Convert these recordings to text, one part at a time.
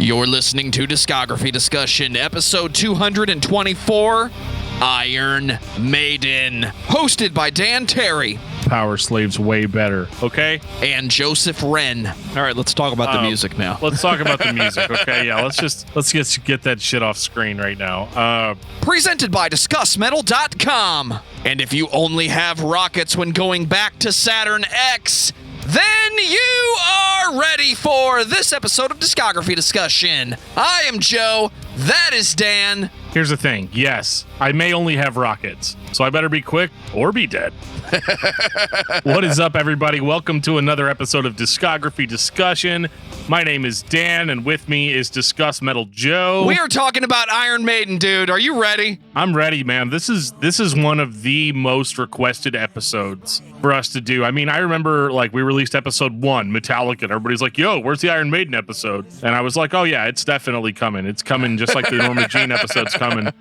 You're listening to Discography Discussion, episode 224, Iron Maiden, hosted by Dan Terry. Power Slave's way better, okay? And Joseph Wren. All right, let's talk about the music now. Let's talk about the music, okay? Yeah, let's get that shit off screen right now. Presented by discussmetal.com. And if you only have rockets when going back to Saturn X, then you are ready for this episode of Discography Discussion. I am Joe. That is Dan. Here's the thing. Yes, I may only have rockets, so I better be quick or be dead. What is up, everybody? Welcome to another episode of Discography Discussion. My name is Dan, and with me is Discuss Metal Joe. We are talking about Iron Maiden, dude. Are you ready? I'm ready, man. This is one of the most requested episodes for us to do. I mean, I remember like we released episode 1, Metallica, and everybody's like, "Yo, where's the Iron Maiden episode?" And I was like, "Oh yeah, it's definitely coming. It's coming, just like the Norma Jean episode's coming."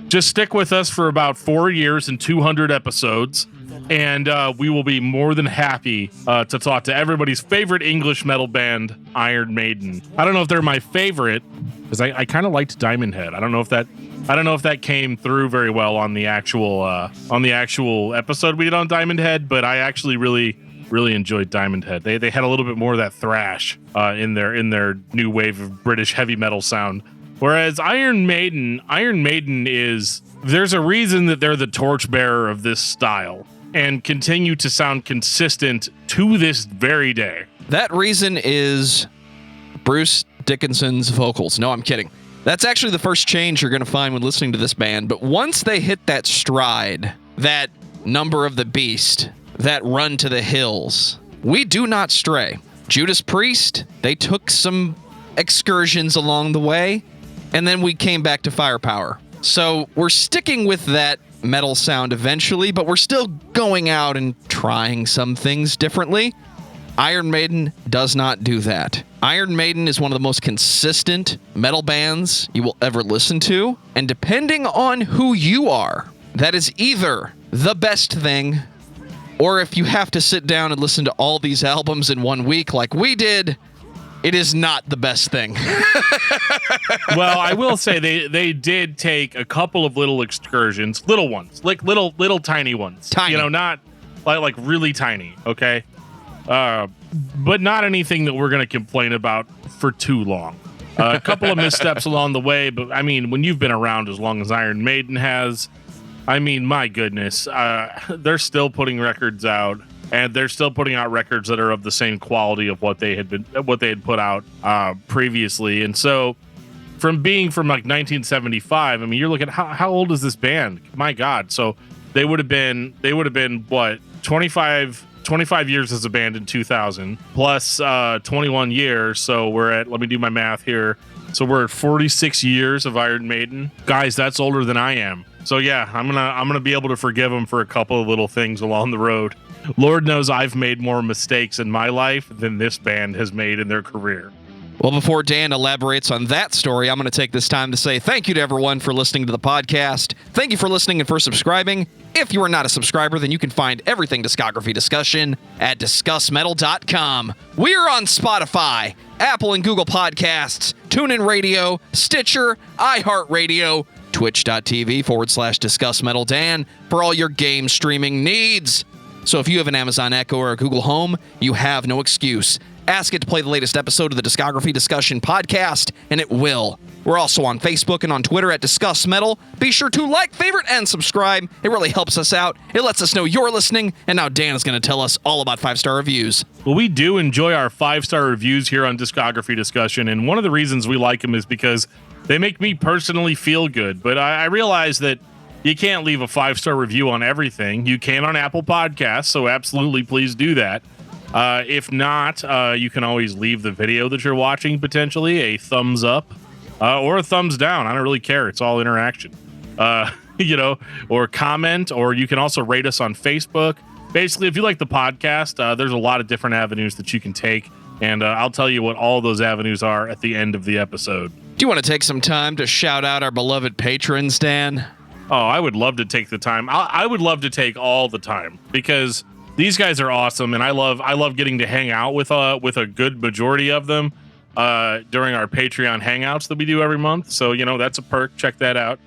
Just stick with us for about 4 years and 200 episodes. And we will be more than happy to talk to everybody's favorite English metal band, Iron Maiden. I don't know if they're my favorite because I kind of liked Diamond Head. I don't know if that came through very well on the actual episode we did on Diamond Head, but I actually really enjoyed Diamond Head. They had a little bit more of that thrash in their new wave of British heavy metal sound. Whereas Iron Maiden is, there's a reason that they're the torchbearer of this style and continue to sound consistent to this very day. That reason is Bruce Dickinson's vocals. No, I'm kidding. That's actually the first change you're going to find when listening to this band. But once they hit that stride, that number of the beast, that run to the hills, we do not stray. Judas Priest, they took some excursions along the way, and then we came back to firepower. So we're sticking with that metal sound eventually, but we're still going out and trying some things differently. Iron Maiden does not do that. Iron Maiden is one of the most consistent metal bands you will ever listen to, and depending on who you are, that is either the best thing, or if you have to sit down and listen to all these albums in 1 week like we did, it is not the best thing. Well, I will say they did take a couple of little excursions, little ones, like little tiny ones. Tiny. You know, not like really tiny, okay? But not anything that we're going to complain about for too long. A couple of missteps along the way, but I mean, when you've been around as long as Iron Maiden has, I mean, my goodness, they're still putting records out. And they're still putting out records that are of the same quality of what they had put out previously. And so, from like 1975, I mean, you're looking at how old is this band? My God! So they would have been what 25 years as a band in 2000 plus 21 years. So we're at, let me do my math here. So we're at 46 years of Iron Maiden, guys. That's older than I am. So yeah, I'm gonna be able to forgive them for a couple of little things along the road. Lord knows I've made more mistakes in my life than this band has made in their career. Well, before Dan elaborates on that story, I'm going to take this time to say thank you to everyone for listening to the podcast. Thank you for listening and for subscribing. If you are not a subscriber, then you can find everything Discography Discussion at discussmetal.com. We are on Spotify, Apple and Google Podcasts, TuneIn Radio, Stitcher, iHeartRadio, twitch.tv/DiscussMetalDan for all your game streaming needs. So if you have an Amazon Echo or a Google Home, you have no excuse. Ask it to play the latest episode of the Discography Discussion podcast, and it will. We're also on Facebook and on Twitter at Discuss Metal. Be sure to like, favorite, and subscribe. It really helps us out. It lets us know you're listening, and now Dan is going to tell us all about 5-star reviews. Well, we do enjoy our 5-star reviews here on Discography Discussion, and one of the reasons we like them is because they make me personally feel good. But I realize that you can't leave a 5-star review on everything. You can on Apple Podcasts, so absolutely please do that. If not, you can always leave the video that you're watching, potentially, a thumbs up or a thumbs down. I don't really care. It's all interaction. Or comment, or you can also rate us on Facebook. Basically, if you like the podcast, there's a lot of different avenues that you can take, and I'll tell you what all those avenues are at the end of the episode. Do you want to take some time to shout out our beloved patrons, Dan? Oh, I would love to take the time. I would love to take all the time because these guys are awesome, and I love getting to hang out with a good majority of them. during our Patreon hangouts that we do every month. So, that's a perk. Check that out.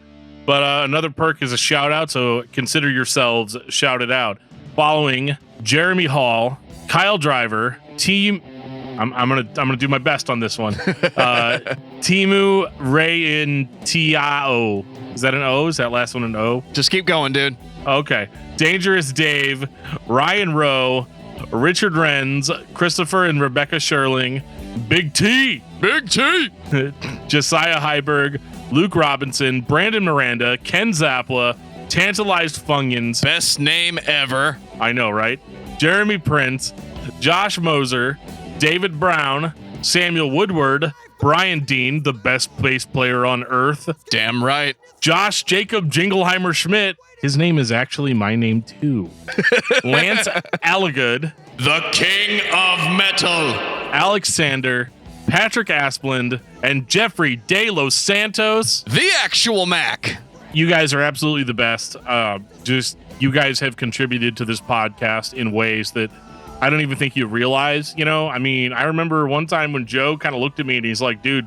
But another perk is a shout out. So consider yourselves shouted out. Following Jeremy Hall, Kyle Driver, I'm gonna do my best on this one. Timu Rayin Tiao. Is that an O? Is that last one an O? Just keep going, dude. Okay. Dangerous Dave, Ryan Rowe, Richard Renz, Christopher and Rebecca Sherling, Big T, Josiah Heiberg, Luke Robinson, Brandon Miranda, Ken Zapla, Tantalized Funyuns. Best name ever. I know, right? Jeremy Prince, Josh Moser, David Brown, Samuel Woodward, Brian Dean, the best bass player on earth. Damn right. Josh Jacob Jingleheimer Schmidt. His name is actually my name too. Lance Allagood, the king of metal. Alexander, Patrick Asplund, and Jeffrey De Los Santos. The actual Mac. You guys are absolutely the best. You guys have contributed to this podcast in ways that I don't even think you realize. I remember one time when Joe kind of looked at me and he's like, dude,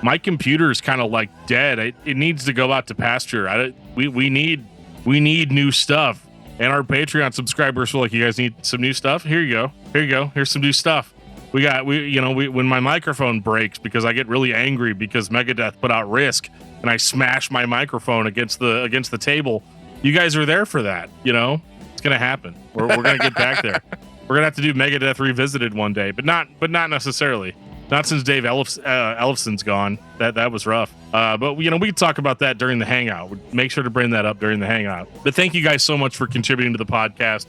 my computer is kind of like dead. It needs to go out to pasture. We need new stuff. And our Patreon subscribers were like, you guys need some new stuff? Here you go. Here's some new stuff. When my microphone breaks because I get really angry because Megadeth put out Risk and I smash my microphone against the table. You guys are there for that. It's going to happen. We're going to get back there. We're going to have to do Megadeth Revisited one day, but not necessarily. Not since Dave Ellefson's gone. That was rough. But we can talk about that during the hangout. Make sure to bring that up during the hangout. But thank you guys so much for contributing to the podcast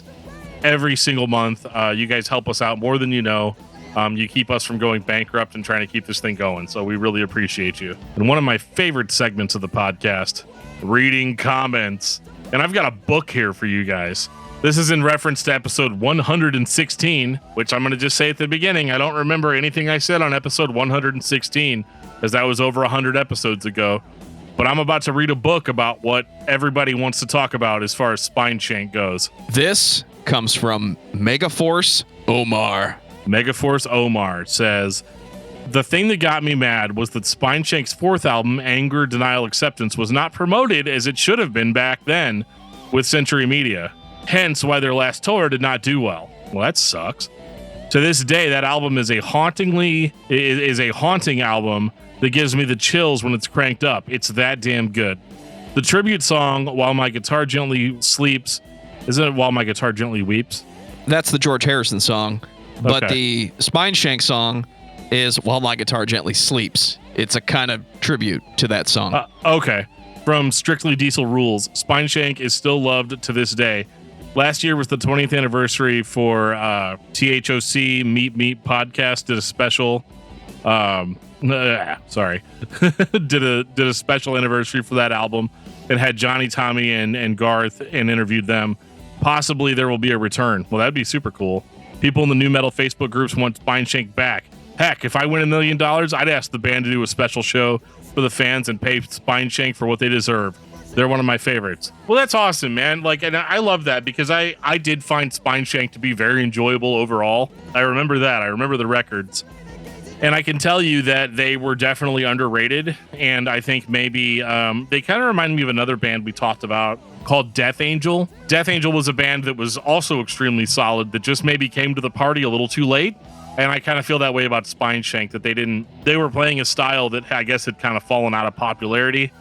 every single month. You guys help us out more than you know. You keep us from going bankrupt and trying to keep this thing going. So we really appreciate you. And one of my favorite segments of the podcast, reading comments. And I've got a book here for you guys. This is in reference to episode 116, which I'm going to just say at the beginning. I don't remember anything I said on episode 116, as that was over 100 episodes ago. But I'm about to read a book about what everybody wants to talk about as far as Spineshank goes. This comes from Megaforce Omar. Megaforce Omar says, the thing that got me mad was that Spineshank's fourth album, Anger, Denial, Acceptance, was not promoted as it should have been back then with Century Media. Hence why their last tour did not do well. Well, that sucks. To this day, that album is a haunting album that gives me the chills when it's cranked up. It's that damn good. The tribute song, While My Guitar Gently Sleeps, isn't it While My Guitar Gently Weeps? That's the George Harrison song. But Okay. the Spineshank song is While My Guitar Gently Sleeps. It's a kind of tribute to that song. Okay. From Strictly Diesel Rules, Spineshank is still loved to this day. Last year was the 20th anniversary for THOC Meet podcast. Did a special. Sorry, did a special anniversary for that album and had Johnny, Tommy, and Garth and interviewed them. Possibly there will be a return. Well, that'd be super cool. People in the new metal Facebook groups want Spineshank back. Heck, if I win $1 million, I'd ask the band to do a special show for the fans and pay Spineshank for what they deserve. They're one of my favorites. Well, that's awesome, man. And I love that because I did find Spineshank to be very enjoyable overall. I remember that. I remember the records. And I can tell you that they were definitely underrated. And I think maybe they kind of remind me of another band we talked about called Death Angel. Death Angel was a band that was also extremely solid that just maybe came to the party a little too late. And I kind of feel that way about Spineshank, that they were playing a style that I guess had kind of fallen out of popularity.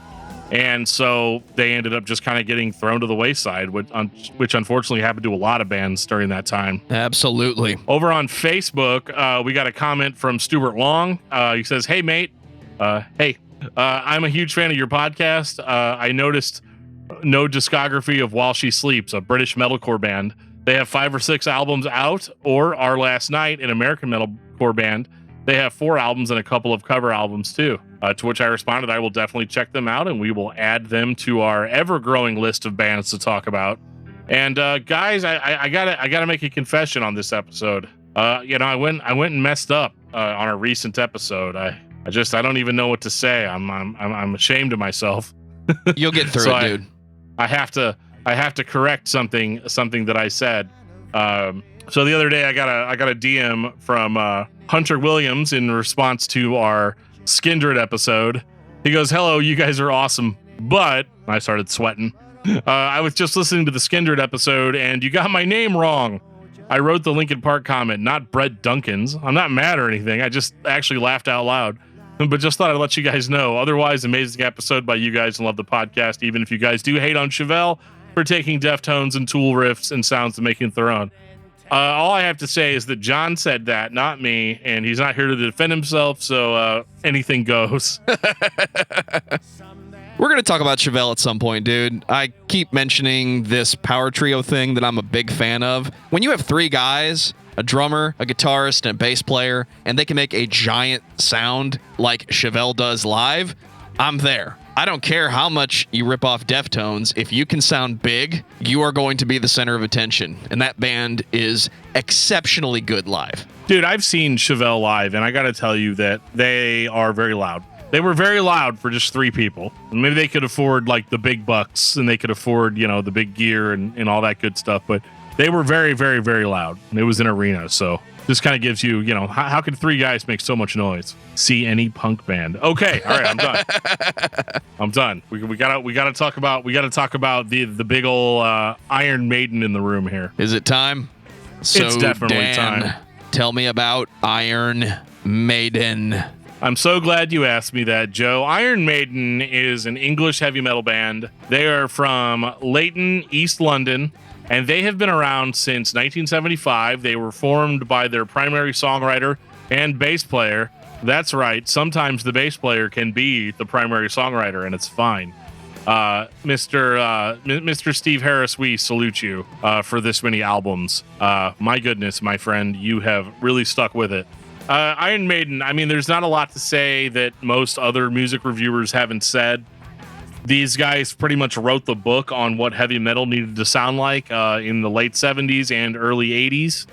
And so they ended up just kind of getting thrown to the wayside, which unfortunately happened to a lot of bands during that time. Absolutely. Over on Facebook, we got a comment from Stuart Long. He says, hey, mate. I'm a huge fan of your podcast. I noticed no discography of While She Sleeps, a British metalcore band. They have 5 or 6 albums out, or Our Last Night, an American metalcore band. They have 4 albums and a couple of cover albums too. To which I responded, I will definitely check them out and we will add them to our ever-growing list of bands to talk about. And guys, I gotta make a confession on this episode. I went and messed up on a recent episode. I don't even know what to say. I'm ashamed of myself. You'll get through it, dude. I have to correct something that I said. So the other day I got a DM from Hunter Williams in response to our Skindred episode. He goes, "Hello, you guys are awesome," but I started sweating. I was just listening to the Skindred episode and you got my name wrong. I wrote the Linkin Park comment, not Brett Duncan's. I'm not mad or anything. I just actually laughed out loud, but just thought I'd let you guys know. Otherwise, amazing episode by you guys and love the podcast, even if you guys do hate on Chevelle for taking Deftones and Tool riffs and sounds to making it their own. All I have to say is that John said that, not me, and he's not here to defend himself, so anything goes. We're going to talk about Chevelle at some point, dude. I keep mentioning this power trio thing that I'm a big fan of. When you have three guys, a drummer, a guitarist, and a bass player, and they can make a giant sound like Chevelle does live, I'm there. I don't care how much you rip off Deftones. If you can sound big, you are going to be the center of attention. And that band is exceptionally good live. Dude, I've seen Chevelle live, and I got to tell you that they are very loud. They were very loud for just three people. Maybe they could afford like the big bucks and they could afford, you know, the big gear and all that good stuff. But they were very, very, very loud. It was an arena. So this kind of gives you, you know, how can three guys make so much noise? See any punk band. Okay. All right. I'm done. I'm done. We gotta talk about the big old Iron Maiden in the room here. Is it time? So it's definitely Dan, time. Tell me about Iron Maiden. I'm so glad you asked me that, Joe. Iron Maiden is an English heavy metal band. They are from Leighton, East London, and they have been around since 1975. They were formed by their primary songwriter and bass player. That's right. Sometimes the bass player can be the primary songwriter, and it's fine. Mr. Steve Harris, we salute you for this many albums. My goodness, my friend, you have really stuck with it. Iron Maiden, I mean, there's not a lot to say that most other music reviewers haven't said. These guys pretty much wrote the book on what heavy metal needed to sound like in the late 70s and early 80s.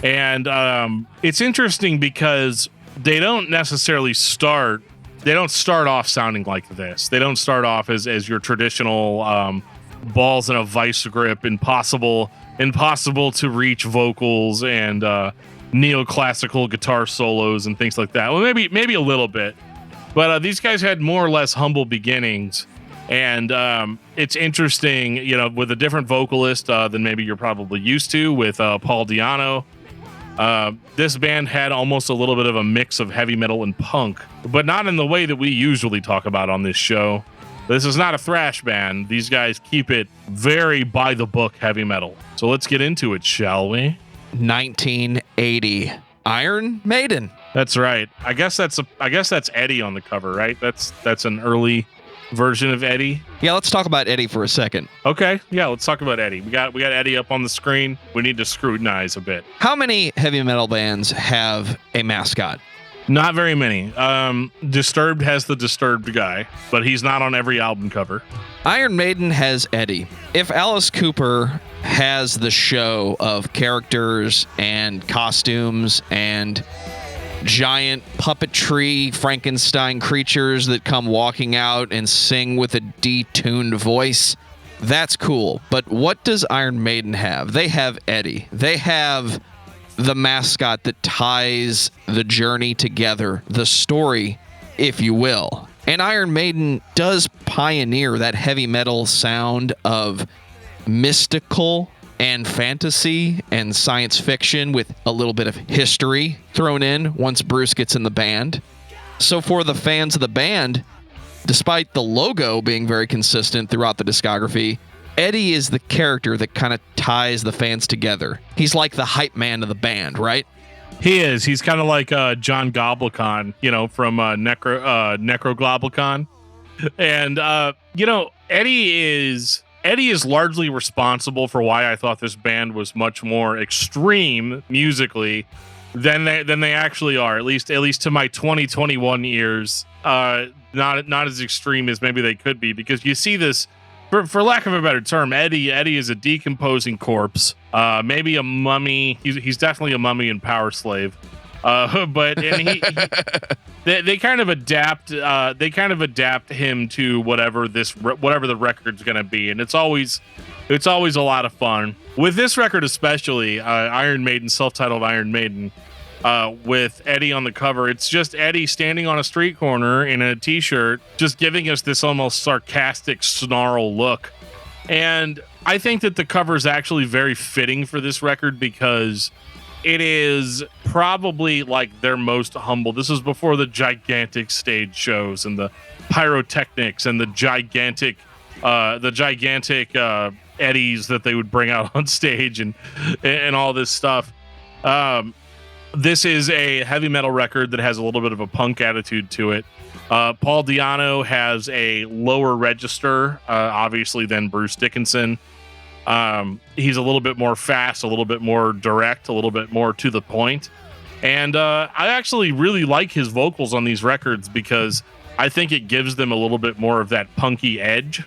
And it's interesting because they don't necessarily start off sounding like this. They don't start off as your traditional balls in a vice grip, impossible to reach vocals and neoclassical guitar solos and things like that. Well, maybe a little bit, but these guys had more or less humble beginnings, and it's interesting, you know, with a different vocalist than maybe you're probably used to with Paul Di'Anno. This band had almost a little bit of a mix of heavy metal and punk, but not in the way that we usually talk about on this show. This is not a thrash band. These guys keep it very by the book heavy metal. So let's get into it, shall we? 1980 Iron Maiden. That's right. I guess that's Eddie on the cover, right? That's an early version of Eddie. Yeah, let's talk about Eddie for a second. Okay. Yeah, let's talk about Eddie. We got Eddie up on the screen. We need to scrutinize a bit. How many heavy metal bands have a mascot? Not very many. Disturbed has the Disturbed guy, but he's not on every album cover. Iron Maiden has Eddie. If Alice Cooper has the show of characters and costumes and giant puppetry Frankenstein creatures that come walking out and sing with a detuned voice, that's cool. But what does Iron Maiden have? They have Eddie. They have the mascot that ties the journey together, the story, if you will. And Iron Maiden does pioneer that heavy metal sound of mystical and fantasy and science fiction with a little bit of history thrown in once Bruce gets in the band. So for the fans of the band, despite the logo being very consistent throughout the discography, Eddie is the character that kind of ties the fans together. He's like the hype man of the band, right? He is. He's kind of like John Goblikon, you know, from Necrogloblicon. And, you know, Eddie is largely responsible for why I thought this band was much more extreme musically than they actually are, at least to my 2021 ears. Not as extreme as maybe they could be, because you see this, for lack of a better term, Eddie is a decomposing corpse, maybe a mummy. He's definitely a mummy and Power Slave. But they kind of adapt him to whatever the record's gonna be, and it's always a lot of fun. with this record especially, Iron Maiden, self-titled Iron Maiden, with Eddie on the cover. It's just Eddie standing on a street corner in a t-shirt, just giving us this almost sarcastic snarl look. And I think that the cover is actually very fitting for this record because it is probably like their most humble. This is before the gigantic stage shows and the pyrotechnics and the gigantic Eddies that they would bring out on stage and all this stuff. This is a heavy metal record that has a little bit of a punk attitude to it. Paul Di'Anno has a lower register, obviously, than Bruce Dickinson. He's a little bit more fast, a little bit more direct, a little bit more to the point. And I actually really like his vocals on these records because I think it gives them a little bit more of that punky edge.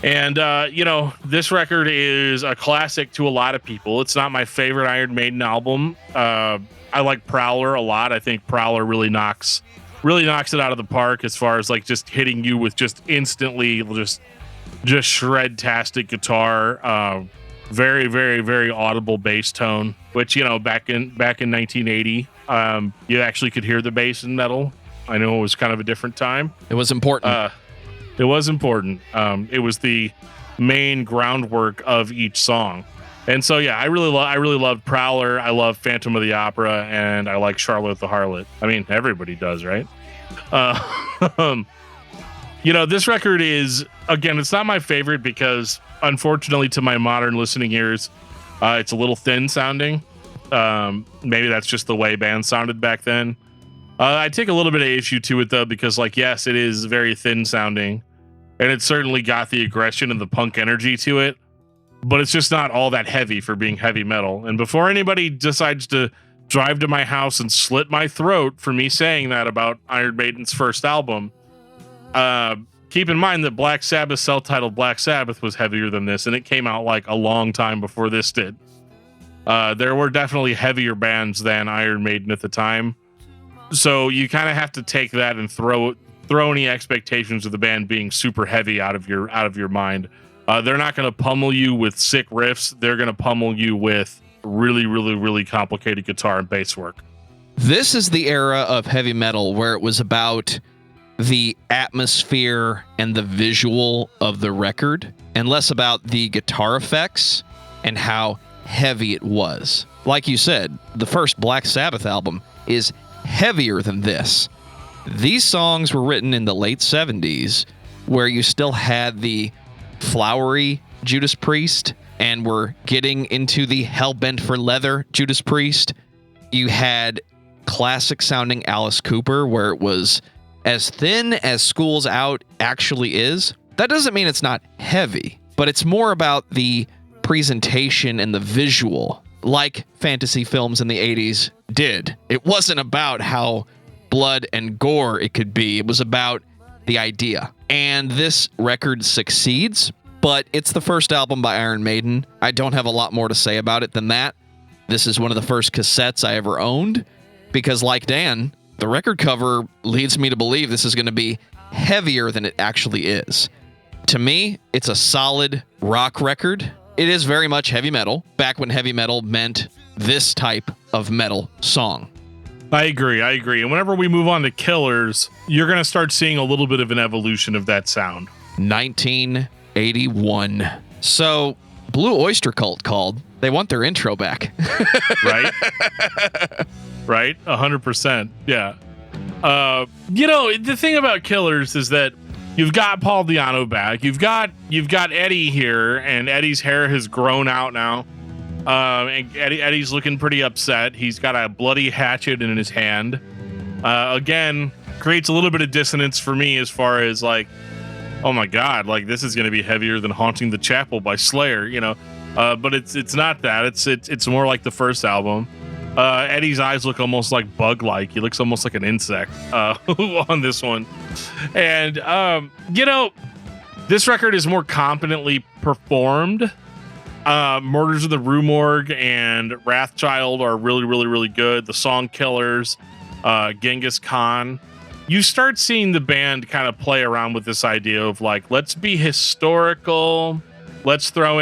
And, this record is a classic to a lot of people. It's not my favorite Iron Maiden album. I like Prowler a lot. I think Prowler really knocks it out of the park as far as like just hitting you with just instantly just shred-tastic guitar. Very, very, very audible bass tone, which, back in 1980, you actually could hear the bass in metal. I know it was kind of a different time. It was important. It was important. It was the main groundwork of each song. And so, yeah, I really love Prowler. I love Phantom of the Opera, and I like Charlotte the Harlot. I mean, everybody does, right? This record is, again, it's not my favorite because, unfortunately, to my modern listening ears, it's a little thin sounding. Maybe that's just the way bands sounded back then. I take a little bit of issue to it, though, because, yes, it is very thin sounding, and it certainly got the aggression and the punk energy to it, but it's just not all that heavy for being heavy metal. And before anybody decides to drive to my house and slit my throat for me saying that about Iron Maiden's first album, keep in mind that Black Sabbath's self-titled Black Sabbath was heavier than this, and it came out a long time before this did. There were definitely heavier bands than Iron Maiden at the time. So you kind of have to take that and throw any expectations of the band being super heavy out of your mind. They're not going to pummel you with sick riffs. They're going to pummel you with really, really, really complicated guitar and bass work. This is the era of heavy metal where it was about the atmosphere and the visual of the record and less about the guitar effects and how heavy it was. Like you said, the first Black Sabbath album is heavier than this. These songs were written in the late 70s where you still had the flowery Judas Priest and were getting into the hell-bent for leather Judas Priest. You had classic sounding Alice Cooper where it was as thin as School's Out actually is. That doesn't mean it's not heavy, but it's more about the presentation and the visual, like fantasy films in the 80s did. It wasn't about how blood and gore it could be. It was about the idea. And this record succeeds, but it's the first album by Iron Maiden. I don't have a lot more to say about it than that. This is one of the first cassettes I ever owned because, like Dan, the record cover leads me to believe this is going to be heavier than it actually is. To me, it's a solid rock record. It is very much heavy metal, back when heavy metal meant this type of metal song. I agree. And whenever we move on to Killers, you're going to start seeing a little bit of an evolution of that sound. 1981. So, Blue Oyster Cult called. They want their intro back. Right? Right? 100%. Yeah. The thing about Killers is that you've got Paul Di'Anno back. You've got Eddie here, and Eddie's hair has grown out now. And Eddie's looking pretty upset. He's got a bloody hatchet in his hand. Again, creates a little bit of dissonance for me as far as oh my God, this is going to be heavier than Haunting the Chapel by Slayer, but it's not that. It's more like the first album. Eddie's eyes look almost like bug-like. He looks almost like an insect on this one. And, this record is more competently performed. Murders of the Rue Morgue and Wrathchild are really, really, really good. The Song Killers, Genghis Khan. You start seeing the band kind of play around with this idea of let's be historical, let's throw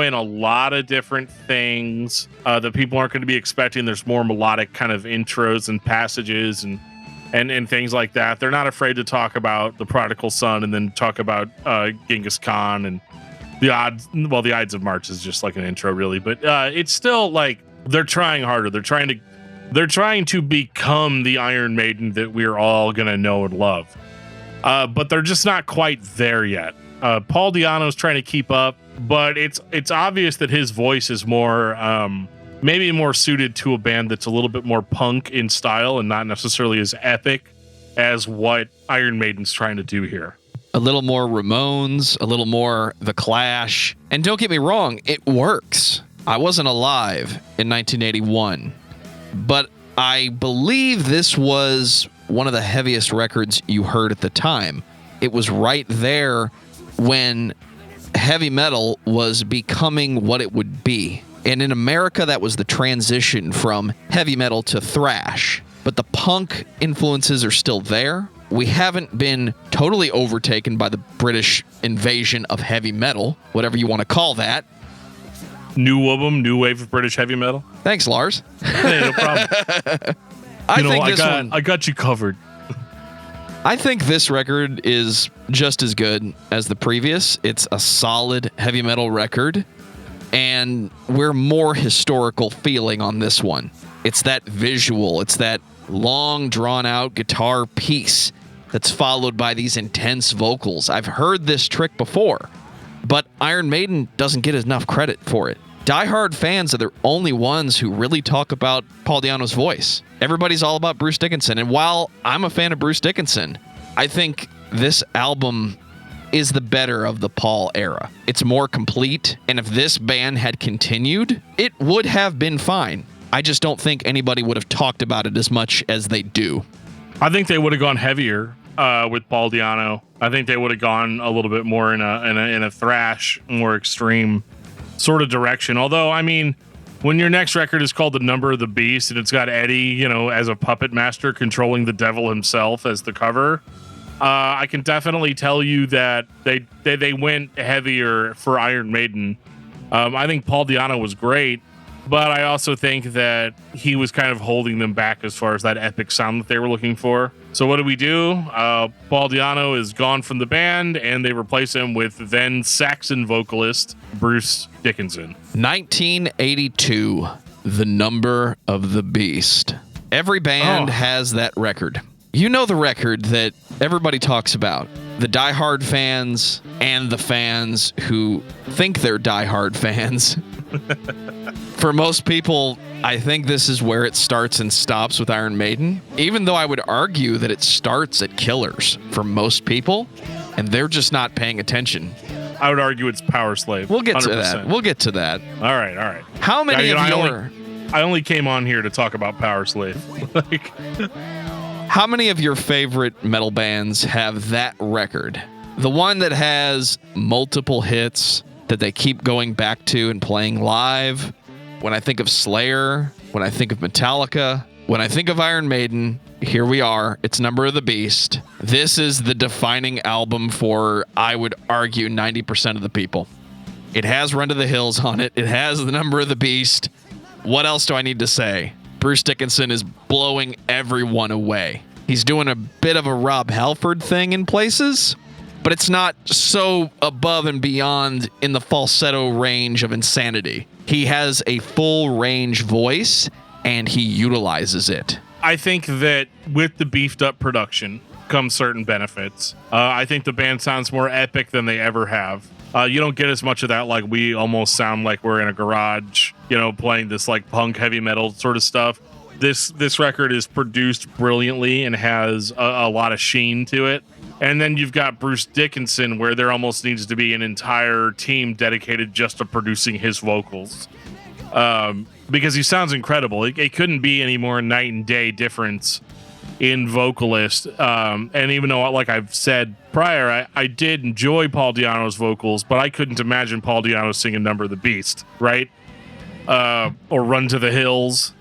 in a lot of different things that people aren't going to be expecting. There's more melodic kind of intros and passages and things like that. They're not afraid to talk about the prodigal son and then talk about Genghis Khan and the odds. Well, the Ides of March is just like an intro, really, but it's still like they're trying harder. They're trying to become the Iron Maiden that we're all gonna know and love, but they're just not quite there yet. Paul Di'Anno's trying to keep up, but it's obvious that his voice is more maybe more suited to a band that's a little bit more punk in style and not necessarily as epic as what Iron Maiden's trying to do here. A little more Ramones, a little more The Clash. And don't get me wrong, it works. I wasn't alive in 1981, but I believe this was one of the heaviest records you heard at the time. It was right there when heavy metal was becoming what it would be. And in America, that was the transition from heavy metal to thrash. But the punk influences are still there. We haven't been totally overtaken by the British invasion of heavy metal, whatever you want to call that. New wave of British heavy metal. Thanks, Lars. Hey, no problem. I got you covered. I think this record is just as good as the previous. It's a solid heavy metal record, and we're more historical feeling on this one. It's that visual. It's that long, drawn-out guitar piece that's followed by these intense vocals. I've heard this trick before, but Iron Maiden doesn't get enough credit for it. Die-hard fans are the only ones who really talk about Paul Di'Anno's voice. Everybody's all about Bruce Dickinson, and while I'm a fan of Bruce Dickinson, I think this album is the better of the Paul era. It's more complete, and if this band had continued, it would have been fine. I just don't think anybody would have talked about it as much as they do. I think they would have gone heavier with Paul Di'Anno. I think they would have gone a little bit more in a thrash, more extreme sort of direction. Although, I mean, when your next record is called The Number of the Beast and it's got Eddie, as a puppet master controlling the devil himself as the cover, I can definitely tell you that they went heavier for Iron Maiden. I think Paul Di'Anno was great, but I also think that he was kind of holding them back as far as that epic sound that they were looking for. So what do? Paul Di'Anno is gone from the band, and they replace him with then Saxon vocalist Bruce Dickinson. 1982, The Number of the Beast. Every band has that record. You know the record that everybody talks about. The diehard fans and the fans who think they're diehard fans. For most people, I think this is where it starts and stops with Iron Maiden, even though I would argue that it starts at Killers for most people, and they're just not paying attention. I would argue it's Power Slave. We'll get 100%. to that. All right. How many of your... I only came on here to talk about Power Slave. How many of your favorite metal bands have that record? The one that has multiple hits that they keep going back to and playing live. When I think of Slayer, when I think of Metallica, when I think of Iron Maiden, here we are. It's Number of the Beast. This is the defining album for, I would argue, 90% of the people. It has Run to the Hills on it. It has The Number of the Beast. What else do I need to say? Bruce Dickinson is blowing everyone away. He's doing a bit of a Rob Halford thing in places, but it's not so above and beyond in the falsetto range of insanity. He has a full range voice, and he utilizes it. I think that with the beefed up production comes certain benefits. I think the band sounds more epic than they ever have. You don't get as much of that, like we almost sound like we're in a garage, playing this like punk heavy metal sort of stuff. This record is produced brilliantly and has a lot of sheen to it. And then you've got Bruce Dickinson, where there almost needs to be an entire team dedicated just to producing his vocals. Because he sounds incredible. It couldn't be any more night and day difference in vocalist. And even though, like I've said prior, I did enjoy Paul Di'Anno's vocals, but I couldn't imagine Paul Di'Anno singing Number of the Beast, right? Or Run to the Hills,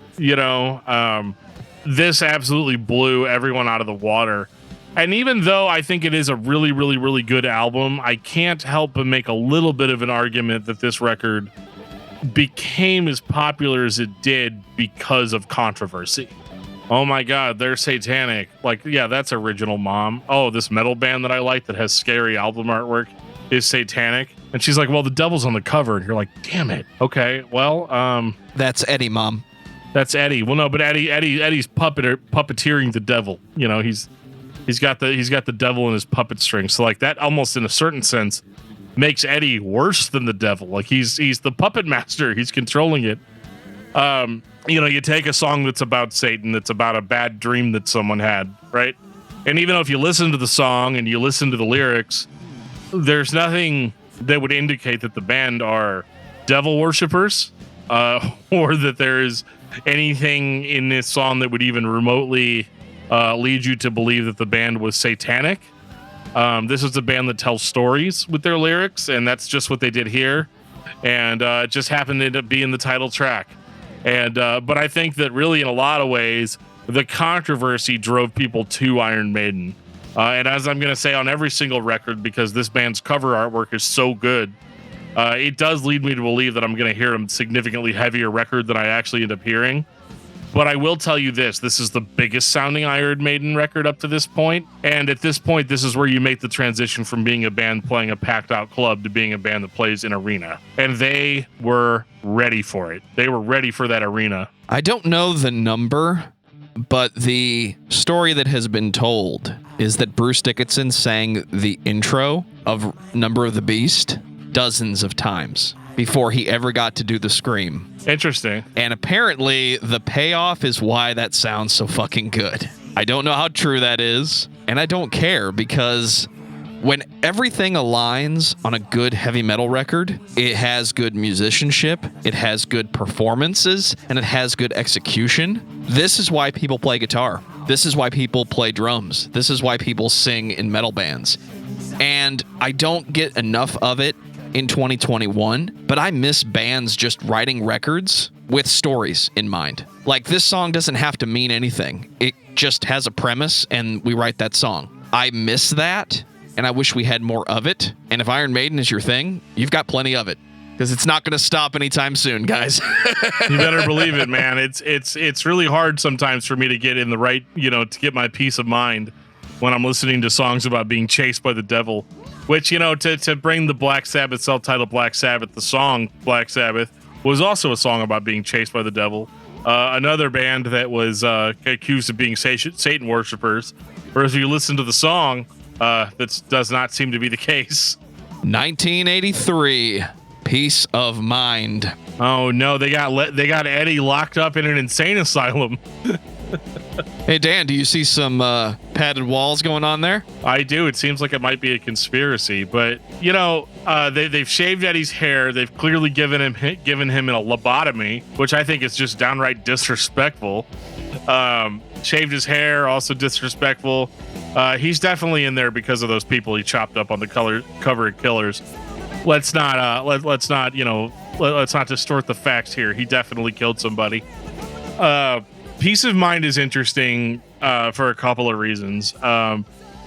This absolutely blew everyone out of the water. And even though I think it is a really, really, really good album, I can't help but make a little bit of an argument that this record became as popular as it did because of controversy. Oh my God, they're satanic. Like, yeah, that's Original Mom. Oh, this metal band that I like that has scary album artwork is satanic. And she's like, well, the devil's on the cover. And you're like, damn it. Okay, well, That's Eddie, Mom. that's Eddie. Well, no, but Eddie's puppeteering the devil. You know, he's got the devil in his puppet string. So like that almost in a certain sense makes Eddie worse than the devil. Like he's the puppet master. He's controlling it. You know, you take a song that's about Satan, that's about a bad dream that someone had, right? And even though if you listen to the song and you listen to the lyrics, there's nothing that would indicate that the band are devil worshippers, or that there is anything in this song that would even remotely lead you to believe that the band was satanic. This is a band that tells stories with their lyrics, and that's just what they did here. And it just happened to end up being the title track. And but I think that really in a lot of ways, the controversy drove people to Iron Maiden. And as I'm going to say on every single record, because this band's cover artwork is so good, it does lead me to believe that I'm going to hear a significantly heavier record than I actually end up hearing. But I will tell you this is the biggest sounding Iron Maiden record up to this point. And at this point, this is where you make the transition from being a band playing a packed out club to being a band that plays an arena. And they were ready for it. They were ready for that arena. I don't know the number, but the story that has been told is that Bruce Dickinson sang the intro of Number of the Beast dozens of times before he ever got to do the scream. Interesting. And apparently the payoff is why that sounds so fucking good. I don't know how true that is, and I don't care, because when everything aligns on a good heavy metal record, it has good musicianship, it has good performances, and it has good execution. This is why people play guitar. This is why people play drums. This is why people sing in metal bands. And I don't get enough of it in 2021, but I miss bands just writing records with stories in mind. Like, this song doesn't have to mean anything. It just has a premise and we write that song. I miss that, and I wish we had more of it. And if Iron Maiden is your thing, you've got plenty of it, because it's not going to stop anytime soon, guys. You better believe it, man. It's really hard sometimes for me to get in the right, to get my peace of mind when I'm listening to songs about being chased by the devil. Which, to bring the Black Sabbath self-titled Black Sabbath, the song Black Sabbath was also a song about being chased by the devil. Another band that was accused of being Satan worshippers. Whereas if you listen to the song, that does not seem to be the case. 1983, Peace of Mind. Oh no, they got Eddie locked up in an insane asylum. Hey Dan, do you see some padded walls going on there? I do. It seems like it might be a conspiracy, but they've shaved Eddie's hair. They've clearly given him a lobotomy, which I think is just downright disrespectful. Shaved his hair, also disrespectful. He's definitely in there because of those people he chopped up on the cover of Killers. Let's not distort the facts here. He definitely killed somebody. Peace of Mind is interesting for a couple of reasons.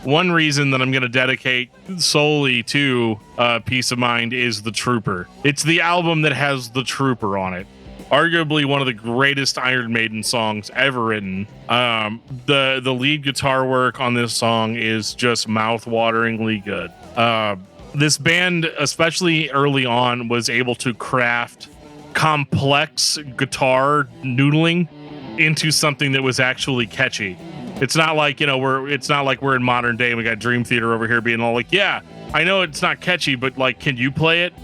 One reason that I'm going to dedicate solely to Peace of Mind is The Trooper. It's the album that has The Trooper on it. Arguably one of the greatest Iron Maiden songs ever written. The lead guitar work on this song is just mouth-wateringly good. This band, especially early on, was able to craft complex guitar noodling into something that was actually catchy. It's not like, we're in modern day and we got Dream Theater over here being all like, yeah, I know it's not catchy, but like, can you play it?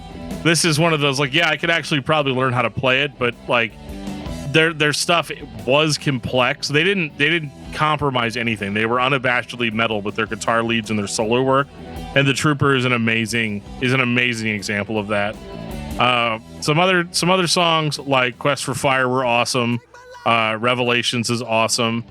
This is one of those like, yeah, I could actually probably learn how to play it, but like their stuff was complex. They didn't compromise anything. They were unabashedly metal with their guitar leads and their solo work. And The Trooper is an amazing example of that. Some other songs like Quest for Fire were awesome. Revelations is awesome.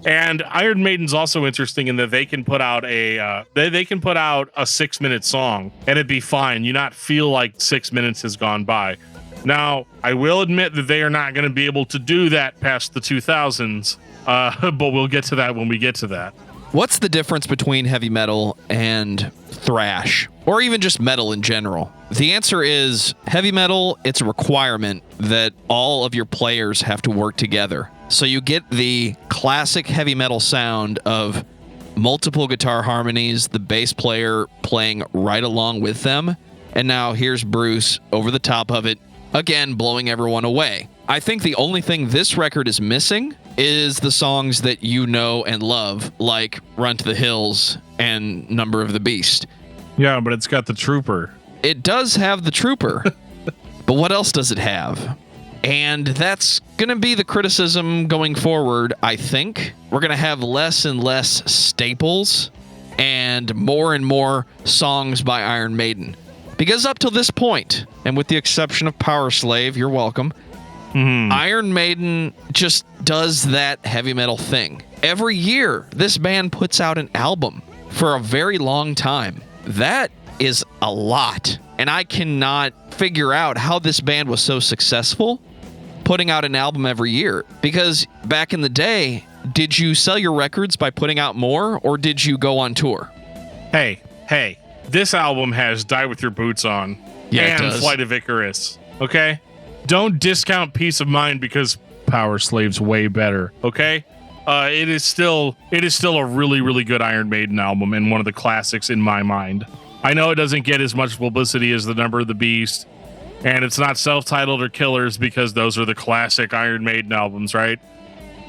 And Iron Maiden's also interesting in that they can put out a 6-minute song and it'd be fine. You not feel like 6 minutes has gone by. Now, I will admit that they are not going to be able to do that past the 2000s, but we'll get to that when we get to that. What's the difference between heavy metal and thrash, or even just metal in general? The answer is heavy metal, it's a requirement that all of your players have to work together. So you get the classic heavy metal sound of multiple guitar harmonies, the bass player playing right along with them, and now here's Bruce over the top of it, again blowing everyone away. I think the only thing this record is missing is the songs that you know and love, like Run to the Hills and Number of the Beast. Yeah, but it's got the Trooper. It does have the Trooper, but what else does it have? And that's going to be the criticism going forward, I think. We're going to have less and less staples and more songs by Iron Maiden. Because up till this point, and with the exception of Power Slave, you're welcome, Iron Maiden just does that heavy metal thing. Every year, this band puts out an album for a very long time. That is a lot. And I cannot figure out how this band was so successful putting out an album every year. Because back in the day, did you sell your records by putting out more, or did you go on tour? Hey, this album has Die With Your Boots On and Flight of Icarus, okay? Don't discount Peace of Mind because Power Slave's way better, okay? It is still a really, really good Iron Maiden album and one of the classics in my mind. I know it doesn't get as much publicity as The Number of the Beast, and it's not self-titled or Killers because those are the classic Iron Maiden albums, right?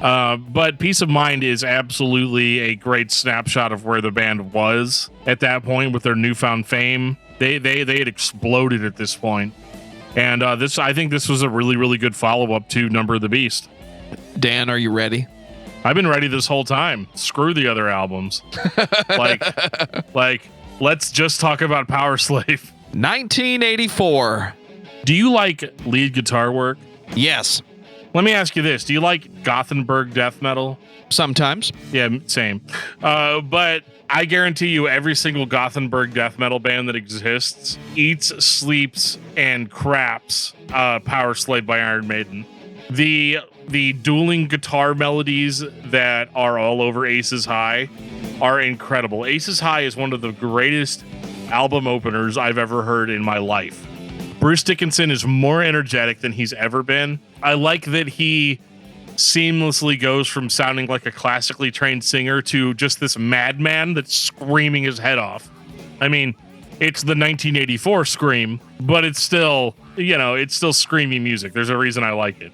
But Peace of Mind is absolutely a great snapshot of where the band was at that point with their newfound fame. They had exploded at this point. And I think this was a really, really good follow-up to Number of the Beast. Dan, are you ready? I've been ready this whole time. Screw the other albums. like, let's just talk about Power Slave. 1984. Do you like lead guitar work? Yes. Let me ask you this. Do you like Gothenburg death metal? Sometimes. Yeah, same. But I guarantee you every single Gothenburg death metal band that exists eats, sleeps, and craps Power Slave by Iron Maiden. The dueling guitar melodies that are all over Aces High are incredible. Aces High is one of the greatest album openers I've ever heard in my life. Bruce Dickinson is more energetic than he's ever been. I like that he seamlessly goes from sounding like a classically trained singer to just this madman that's screaming his head off. I mean, it's the 1984 Scream, but it's still, it's still screamy music. There's a reason I like it.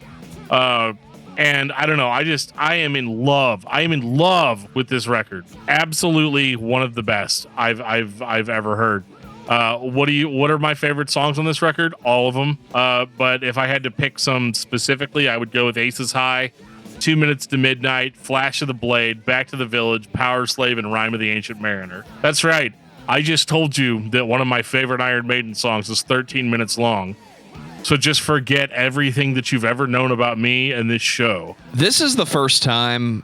And I don't know, I am in love. I am in love with this record. Absolutely one of the best I've ever heard. What are my favorite songs on this record? All of them. But if I had to pick some specifically, I would go with Aces High, 2 Minutes to Midnight, Flash of the Blade, Back to the Village, Power Slave, and Rime of the Ancient Mariner. That's right. I just told you that one of my favorite Iron Maiden songs is 13 minutes long. So just forget everything that you've ever known about me and this show. This is the first time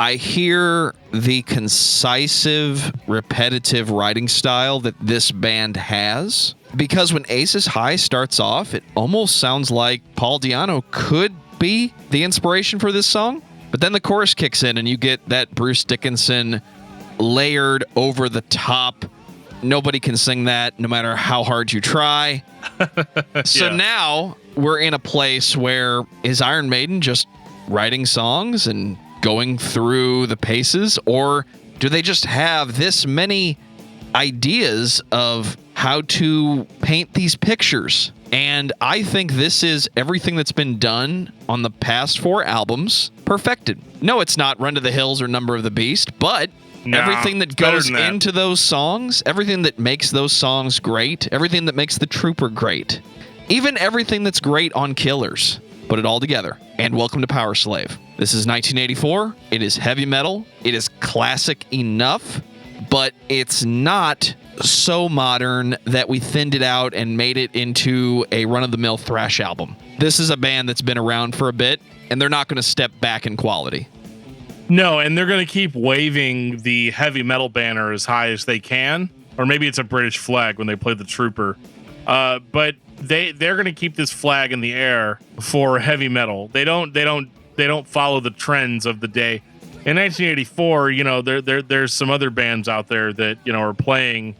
I hear the concisive, repetitive writing style that this band has. Because when Aces High starts off, it almost sounds like Paul Di'Anno could be the inspiration for this song. But then the chorus kicks in and you get that Bruce Dickinson layered over the top. Nobody can sing that no matter how hard you try. So now we're in a place where is Iron Maiden just writing songs and going through the paces, or do they just have this many ideas of how to paint these pictures? And I think this is everything that's been done on the past 4 albums perfected. No, it's not Run to the Hills or Number of the Beast, but everything that goes into those songs, everything that makes those songs great, everything that makes the Trooper great, even everything that's great on Killers. Put it all together. And welcome to Power Slave. This is 1984. It is heavy metal. It is classic enough, but it's not so modern that we thinned it out and made it into a run-of-the-mill thrash album. This is a band that's been around for a bit, and they're not going to step back in quality. No, and they're going to keep waving the heavy metal banner as high as they can, or maybe it's a British flag when they play the Trooper. But they're going to keep this flag in the air for heavy metal. They don't follow the trends of the day. In 1984, there's some other bands out there that, are playing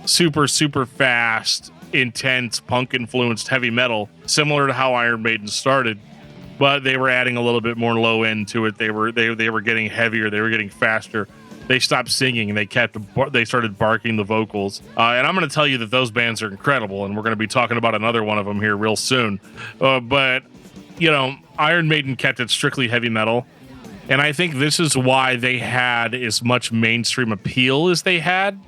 super, super fast, intense, punk-influenced heavy metal, similar to how Iron Maiden started, but they were adding a little bit more low end to it. They were getting heavier. They were getting faster. They stopped singing and they started barking the vocals. And I'm going to tell you that those bands are incredible, and we're going to be talking about another one of them here real soon. But Iron Maiden kept it strictly heavy metal. And I think this is why they had as much mainstream appeal as they had,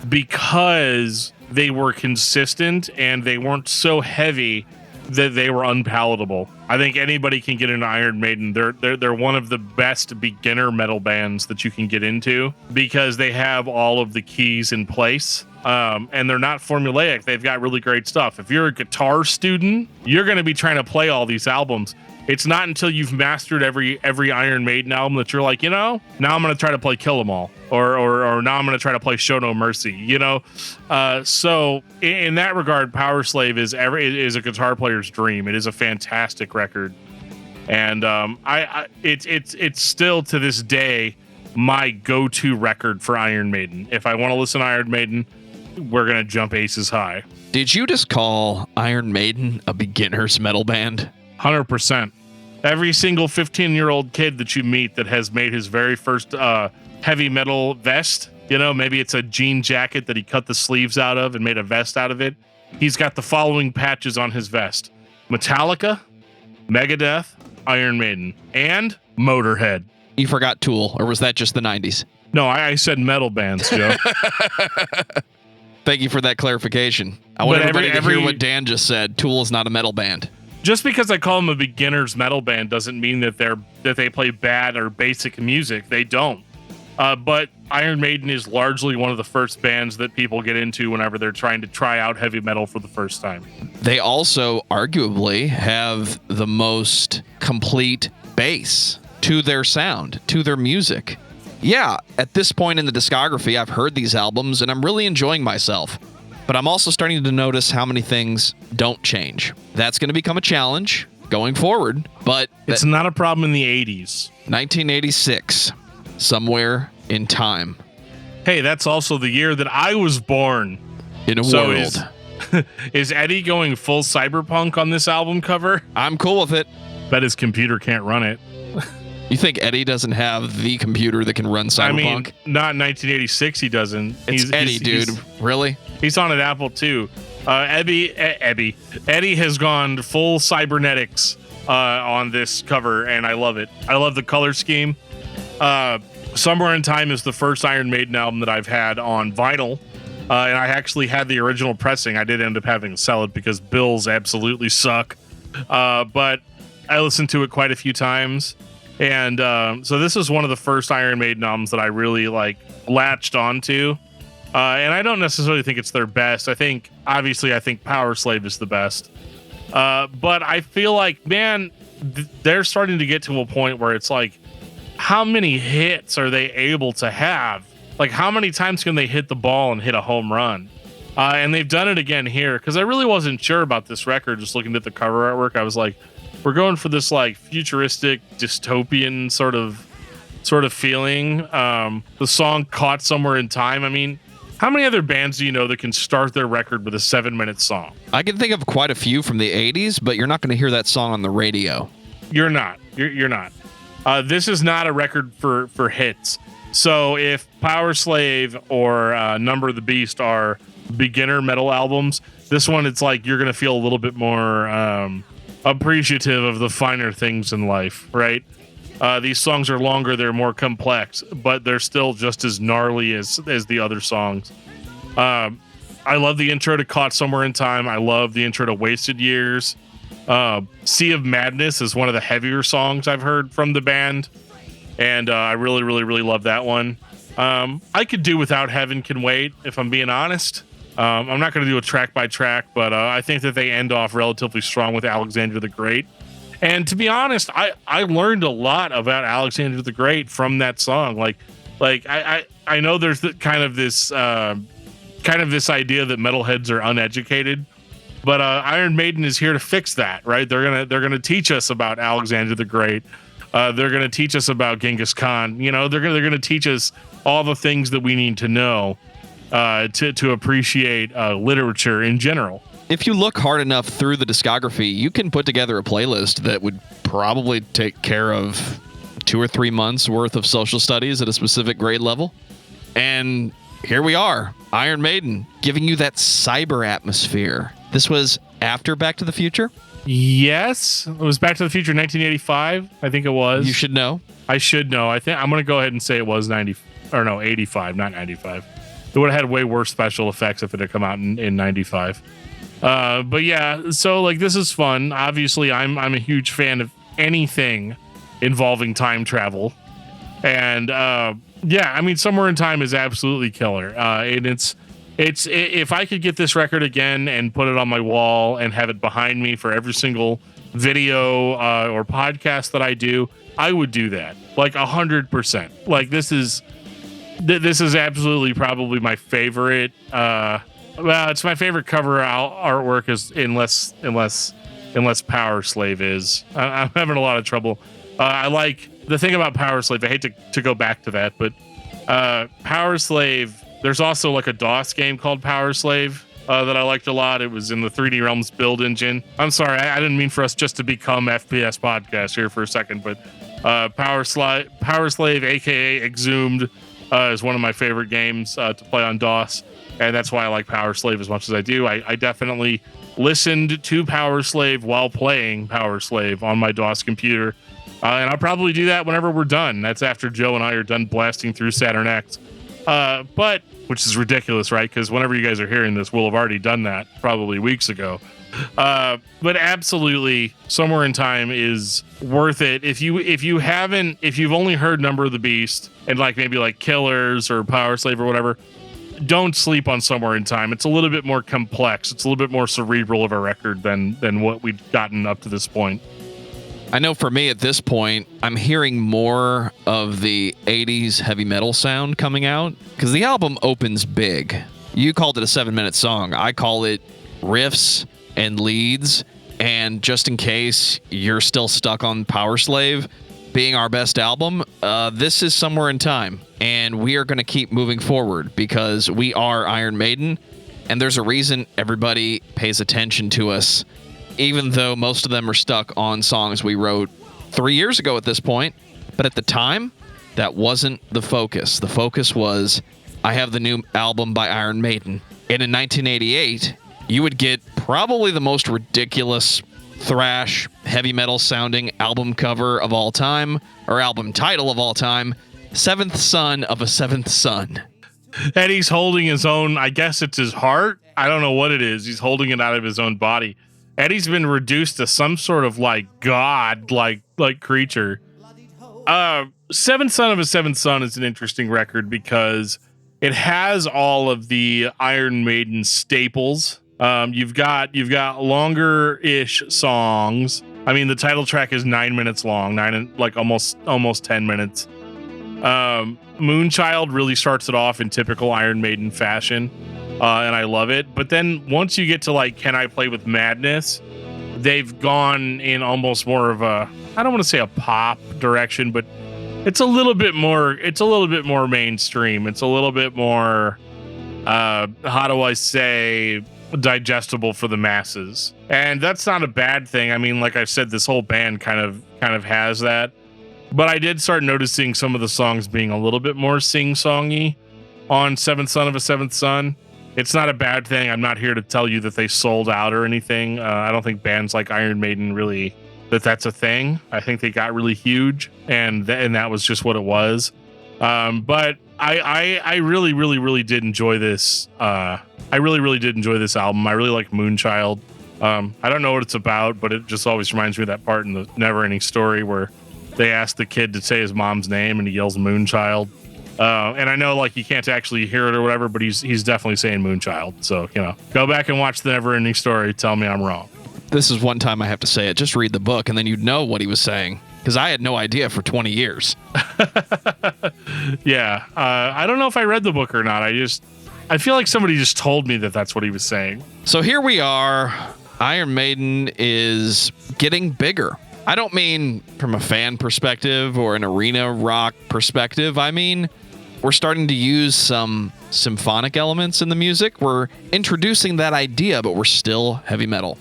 because they were consistent and they weren't so heavy that they were unpalatable. I think anybody can get into Iron Maiden. They're one of the best beginner metal bands that you can get into because they have all of the keys in place. And they're not formulaic. They've got really great stuff. If you're a guitar student, you're going to be trying to play all these albums. It's not until you've mastered every Iron Maiden album that you're like, now I'm going to try to play Kill 'Em All, or now I'm going to try to play Show No Mercy, So in that regard, Power Slave is a guitar player's dream. It is a fantastic record, and it's still to this day my go-to record for Iron Maiden. If I want to listen to Iron Maiden, we're going to jump aces high. Did you just call Iron Maiden a beginner's metal band? 100%. Every single 15-year-old kid that you meet that has made his very first heavy metal vest, maybe it's a jean jacket that he cut the sleeves out of and made a vest out of it. He's got the following patches on his vest: Metallica, Megadeth, Iron Maiden, and Motorhead. You forgot Tool, or was that just the 90s? No, I said metal bands, Joe. Thank you for that clarification. I want everybody to hear what Dan just said. Tool is not a metal band. Just because I call them a beginner's metal band doesn't mean that they play bad or basic music. They don't. But Iron Maiden is largely one of the first bands that people get into whenever they're trying to try out heavy metal for the first time. They also arguably have the most complete bass to their sound, to their music. Yeah, at this point in the discography, I've heard these albums and I'm really enjoying myself. But I'm also starting to notice how many things don't change. That's going to become a challenge going forward, but it's not a problem in the 80s. 1986, somewhere in time. Hey, that's also the year that I was born. In a world. Is Eddie going full cyberpunk on this album cover? I'm cool with it. Bet his computer can't run it. You think Eddie doesn't have the computer that can run cyberpunk? I mean, not in 1986 he doesn't. It's Eddie, dude. Really? He's on an Apple II. Eddie has gone full cybernetics on this cover, and I love it. I love the color scheme. Somewhere in Time is the first Iron Maiden album that I've had on vinyl, and I actually had the original pressing. I did end up having to sell it because bills absolutely suck, but I listened to it quite a few times. And so this is one of the first Iron Maiden albums that I really latched onto. And I don't necessarily think it's their best. I think Power Slave is the best. But I feel like, man, they're starting to get to a point where it's like, how many hits are they able to have? Like, how many times can they hit the ball and hit a home run? And they've done it again here, because I really wasn't sure about this record. Just looking at the cover artwork, I was like, we're going for this futuristic dystopian sort of feeling. The song Caught Somewhere in Time. I mean, how many other bands do you know that can start their record with a 7-minute song? I can think of quite a few from the 80s, but you're not going to hear that song on the radio. You're not. You're not. This is not a record for hits. So if Power Slave or Number of the Beast are beginner metal albums, this one, it's like you're going to feel a little bit more appreciative of the finer things in life, right? These songs are longer, they're more complex, but they're still just as gnarly as the other songs. I love the intro to Caught Somewhere in Time. I love the intro to Wasted Years. Sea of Madness is one of the heavier songs I've heard from the band, and I really, really, really love that one. I could do without Heaven Can Wait, if I'm being honest. I'm not going to do a track by track, but I think that they end off relatively strong with Alexander the Great. And to be honest, I learned a lot about Alexander the Great from that song. I know there's this idea that metalheads are uneducated, but Iron Maiden is here to fix that, right? They're gonna teach us about Alexander the Great. They're going to teach us about Genghis Khan. You know, they're going to teach us all the things that we need to know to appreciate literature in general. If you look hard enough through the discography, you can put together a playlist that would probably take care of 2 or 3 months worth of social studies at a specific grade level. And here we are, Iron Maiden, giving you that cyber atmosphere. This was after Back to the Future? Yes, it was Back to the Future 1985. I think it was. You should know. I should know. I think I'm going to go ahead and say it was 85, not 95. It would have had way worse special effects if it had come out in 95. But yeah, so like this is fun. Obviously, I'm a huge fan of anything involving time travel, and yeah, I mean, Somewhere in Time is absolutely killer. And it's if I could get this record again and put it on my wall and have it behind me for every single video or podcast that I do, I would do that like 100%. Like this is absolutely probably my favorite. Well, it's my favorite cover artwork, unless Power Slave is. I'm having a lot of trouble. I like the thing about Power Slave. I hate to go back to that, but Power Slave. There's also like a DOS game called Power Slave that I liked a lot. It was in the 3D Realms build engine. I'm sorry, I didn't mean for us just to become FPS podcast here for a second, but Power Slave, aka Exhumed, is one of my favorite games to play on DOS. And that's why I like Power Slave as much as I do. I definitely listened to Power Slave while playing Power Slave on my DOS computer. And I'll probably do that whenever we're done. That's after Joe and I are done blasting through Saturn X. But, which is ridiculous, right? Because whenever you guys are hearing this, we'll have already done that probably weeks ago. But absolutely, Somewhere in Time is worth it. If you've only heard Number of the Beast and like maybe like Killers or Power Slave or whatever, don't sleep on Somewhere in Time. It's a little bit more complex. It's a little bit more cerebral of a record than what we've gotten up to this point. I know for me at this point, I'm hearing more of the 80s heavy metal sound coming out because the album opens big. You called it a 7-minute song. I call it riffs and leads. And just in case you're still stuck on Power Slave being our best album, this is Somewhere in Time. And we are going to keep moving forward because we are Iron Maiden. And there's a reason everybody pays attention to us, even though most of them are stuck on songs we wrote 3 years ago at this point. But at the time, that wasn't the focus. The focus was, I have the new album by Iron Maiden. And in 1988, you would get probably the most ridiculous thrash, heavy metal sounding album cover of all time, or album title of all time, Seventh Son of a Seventh Son. And he's holding his own, I guess it's his heart. I don't know what it is. He's holding it out of his own body. Eddie's been reduced to some sort of like god like creature. Seventh Son of a Seventh Son is an interesting record because it has all of the Iron Maiden staples. You've got longer-ish songs. I mean, the title track is 9 minutes long, almost 10 minutes. Moonchild really starts it off in typical Iron Maiden fashion. And I love it. But then once you get to like Can I Play with Madness, they've gone in almost more of a, I don't want to say a pop direction, but it's a little bit more mainstream. It's a little bit more how do I say, digestible for the masses. And that's not a bad thing. I mean, like I said, this whole band kind of has that. But I did start noticing some of the songs being a little bit more sing-songy on Seventh Son of a Seventh Son. It's not a bad thing. I'm not here to tell you that they sold out or anything. I don't think bands like Iron Maiden really, that's a thing. I think they got really huge, and that was just what it was. But I really did enjoy this. I really did enjoy this album. I really like Moonchild. I don't know what it's about, but it just always reminds me of that part in the Neverending Story where they ask the kid to say his mom's name and he yells Moonchild. And I know like you can't actually hear it or whatever, but he's definitely saying Moonchild. So, go back and watch the Neverending Story. Tell me I'm wrong. This is one time I have to say it. Just read the book and then you'd know what he was saying. Because I had no idea for 20 years. Yeah. I don't know if I read the book or not. I feel like somebody just told me that that's what he was saying. So here we are. Iron Maiden is getting bigger. I don't mean from a fan perspective or an arena rock perspective. I mean, we're starting to use some symphonic elements in the music. We're introducing that idea, but we're still heavy metal.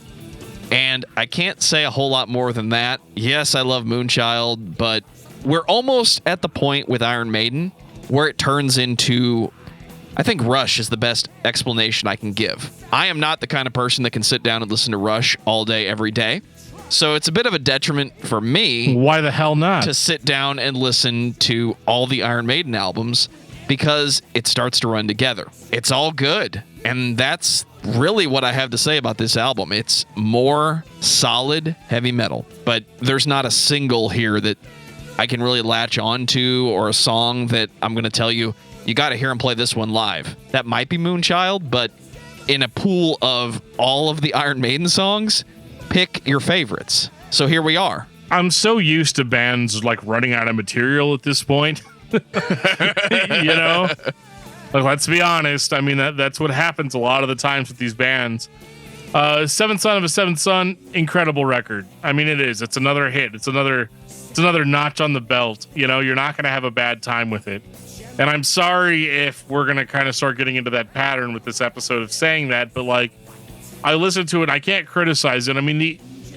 And I can't say a whole lot more than that. Yes, I love Moonchild, but we're almost at the point with Iron Maiden where it turns into, I think Rush is the best explanation I can give. I am not the kind of person that can sit down and listen to Rush all day, every day. So it's a bit of a detriment for me. Why the hell not? To sit down and listen to all the Iron Maiden albums because it starts to run together. It's all good. And that's really what I have to say about this album. It's more solid heavy metal, but there's not a single here that I can really latch onto or a song that I'm going to tell you, you got to hear him play this one live. That might be Moonchild, but in a pool of all of the Iron Maiden songs, pick your favorites. So here we are. I'm so used to bands like running out of material at this point. You know? Like, let's be honest. I mean, that's what happens a lot of the times with these bands. Seventh Son of a Seventh Son, incredible record. I mean, it is. It's another hit. It's another notch on the belt. You know, you're not going to have a bad time with it. And I'm sorry if we're going to kind of start getting into that pattern with this episode of saying that, but like, I listened to it and I can't criticize it. I mean,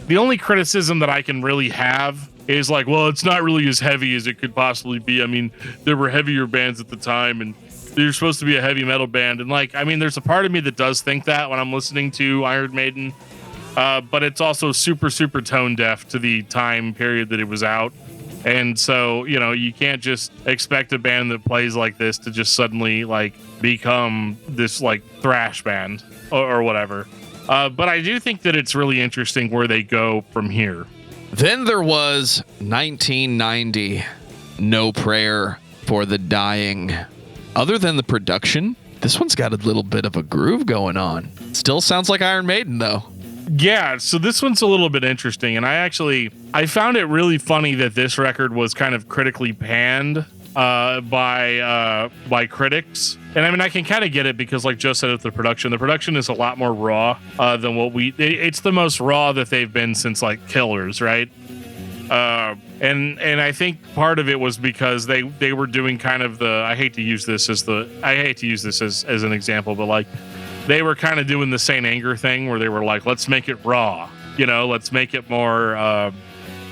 the only criticism that I can really have is like, well, it's not really as heavy as it could possibly be. I mean, there were heavier bands at the time and they're supposed to be a heavy metal band. And like, I mean, there's a part of me that does think that when I'm listening to Iron Maiden, but it's also super, super tone deaf to the time period that it was out. And so, you know, you can't just expect a band that plays like this to just suddenly like become this like thrash band or whatever. But I do think that it's really interesting where they go from here. Then there was 1990, No Prayer for the Dying. Other than the production, this one's got a little bit of a groove going on. Still sounds like Iron Maiden, though. Yeah, so this one's a little bit interesting, and I found it really funny that this record was kind of critically panned by critics. And I mean, I can kind of get it because, like Joe said, with the production is a lot more raw than what it's the most raw that they've been since like Killers, right? And I think part of it was because they were doing kind of I hate to use this as an example, but like they were kind of doing the Saint Anger thing where they were like, let's make it raw, you know, let's make it more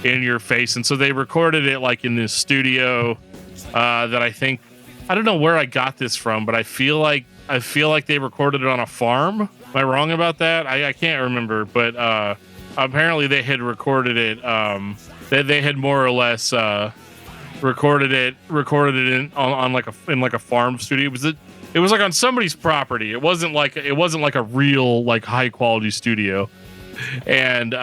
in your face. And so they recorded it like in this studio that I don't know where I got this from, but I feel like they recorded it on a farm. Am I wrong about that? I can't remember, but apparently they had recorded it. They had more or less recorded it in like a farm studio. It was like on somebody's property. It wasn't like a real like high quality studio. And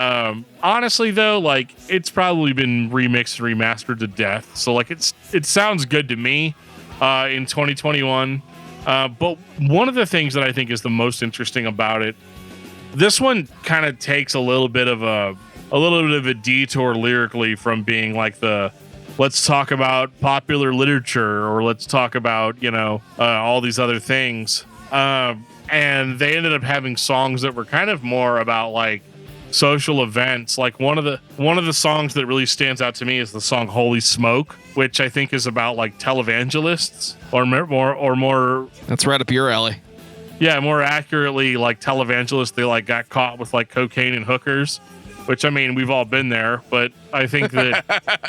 honestly though, like it's probably been remixed and remastered to death. So like it sounds good to me in 2021. But one of the things that I think is the most interesting about it, this one kind of takes a little bit of a detour lyrically from being like let's talk about popular literature or let's talk about, you know, all these other things. And they ended up having songs that were kind of more about like social events. Like one of the songs that really stands out to me is the song Holy Smoke, which I think is about like televangelists or more. That's right up your alley. Yeah, more accurately, like televangelists. They like got caught with like cocaine and hookers, which I mean, we've all been there, but I think that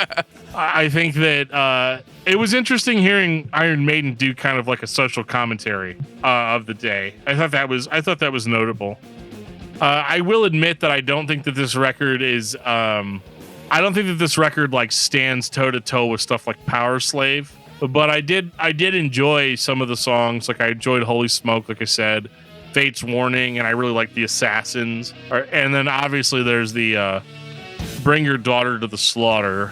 it was interesting hearing Iron Maiden do kind of like a social commentary of the day. I thought that was notable. I will admit that I don't think that this record is. I don't think that this record like stands toe to toe with stuff like Power Slave, but I did enjoy some of the songs. Like I enjoyed Holy Smoke, like I said. Fate's Warning, and I really like the Assassins. And then obviously there's the Bring Your Daughter to the Slaughter,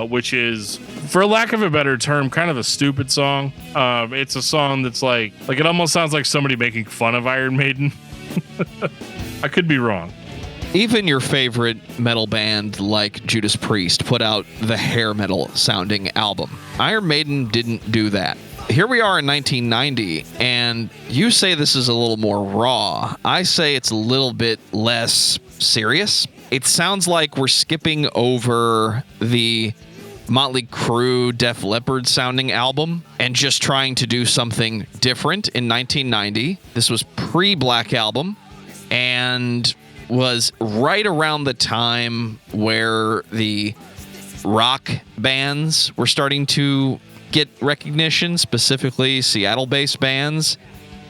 which is, for lack of a better term, kind of a stupid song. It's a song that's like it almost sounds like somebody making fun of Iron Maiden. I could be wrong. Even your favorite metal band like Judas Priest put out the hair metal sounding album. Iron Maiden didn't do that. Here we are in 1990, and you say this is a little more raw. I say it's a little bit less serious. it sounds like we're skipping over the Motley Crue Def Leppard sounding album and just trying to do something different in 1990. This was pre-Black Album and was right around the time where the rock bands were starting to get recognition, specifically Seattle-based bands.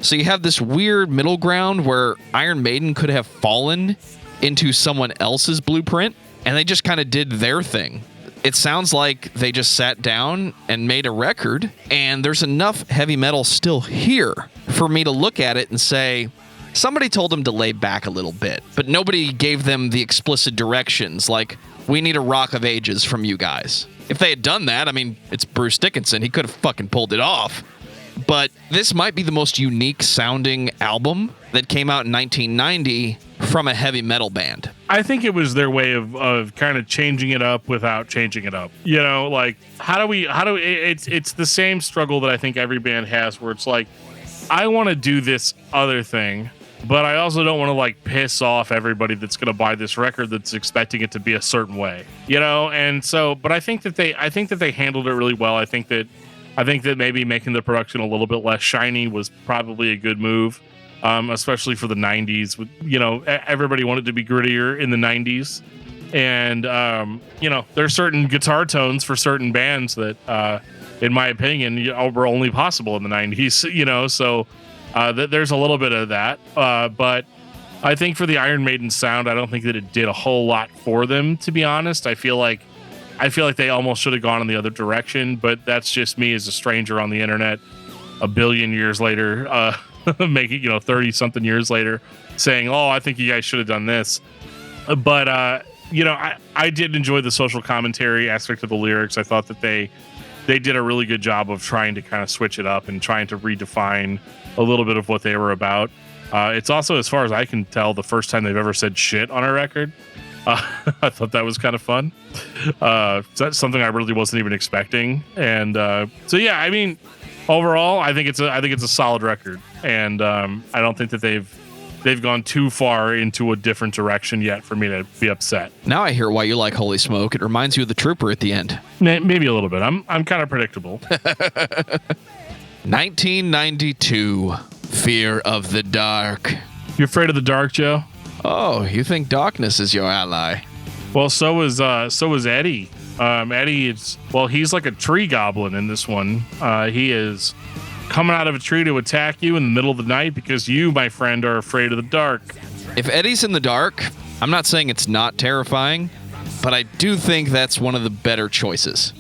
So you have this weird middle ground where Iron Maiden could have fallen into someone else's blueprint, and they just kind of did their thing. It sounds like they just sat down and made a record, and there's enough heavy metal still here for me to look at it and say, somebody told them to lay back a little bit, but nobody gave them the explicit directions, like, we need a Rock of Ages from you guys. If they had done that, I mean, it's Bruce Dickinson. He could have fucking pulled it off. But this might be the most unique sounding album that came out in 1990 from a heavy metal band. I think it was their way of kind of changing it up without changing it up. You know, like it's the same struggle that I think every band has, where it's like, I want to do this other thing, but I also don't want to like piss off everybody that's going to buy this record that's expecting it to be a certain way, you know? And so, but I think that they handled it really well. I think that maybe making the production a little bit less shiny was probably a good move. Especially for the 90s, you know, everybody wanted to be grittier in the 90s. And, you know, there are certain guitar tones for certain bands that, in my opinion, were only possible in the 90s, you know, so there's a little bit of that. But I think for the Iron Maiden sound, I don't think that it did a whole lot for them, to be honest. I feel like they almost should have gone in the other direction, but that's just me as a stranger on the internet a billion years later, making, you know, 30 something years later saying, oh, I think you guys should have done this. But, you know, I did enjoy the social commentary aspect of the lyrics. I thought that they did a really good job of trying to kind of switch it up and trying to redefine a little bit of what they were about. It's also, as far as I can tell, the first time they've ever said shit on a record. I thought that was kind of fun. That's something I really wasn't even expecting. And so, yeah, I mean, overall, I think it's a solid record, and I don't think that they've gone too far into a different direction yet for me to be upset. Now I hear why you like Holy Smoke. It reminds you of the Trooper at the end. Maybe a little bit. I'm kind of predictable. 1992, Fear of the Dark. You afraid of the dark, Joe? Oh, you think darkness is your ally? Well, so is Eddie. Eddie, he's like a tree goblin in this one. He is coming out of a tree to attack you in the middle of the night because you, my friend, are afraid of the dark. If Eddie's in the dark, I'm not saying it's not terrifying, but I do think that's one of the better choices.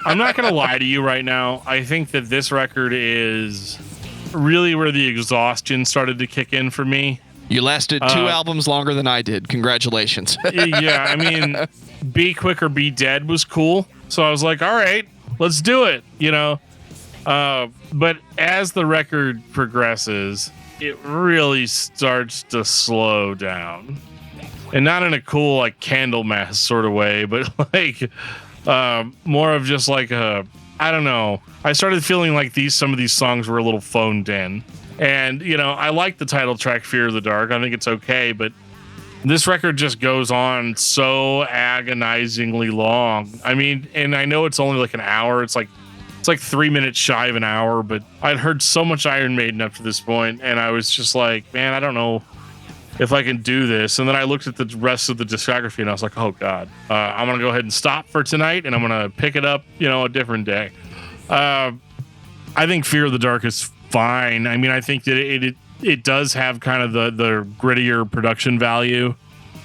I'm not going to lie to you right now. I think that this record is really where the exhaustion started to kick in for me. You lasted 2 albums longer than I did. Congratulations. Yeah, I mean, Be Quick or Be Dead was cool. So I was like, all right, let's do it, you know? But as the record progresses, it really starts to slow down. And not in a cool, like, Candlemass sort of way, but like more of just like I don't know. I started feeling like some of these songs were a little phoned in. And, you know, I like the title track, Fear of the Dark. I think it's okay, but this record just goes on so agonizingly long. I mean, and I know it's only like an hour. It's like 3 minutes shy of an hour, but I'd heard so much Iron Maiden up to this point, and I was just like, man, I don't know if I can do this. And then I looked at the rest of the discography, and I was like, oh, God. I'm going to go ahead and stop for tonight, and I'm going to pick it up, you know, a different day. I think Fear of the Dark is fine. I mean, I think that it does have kind of the grittier production value.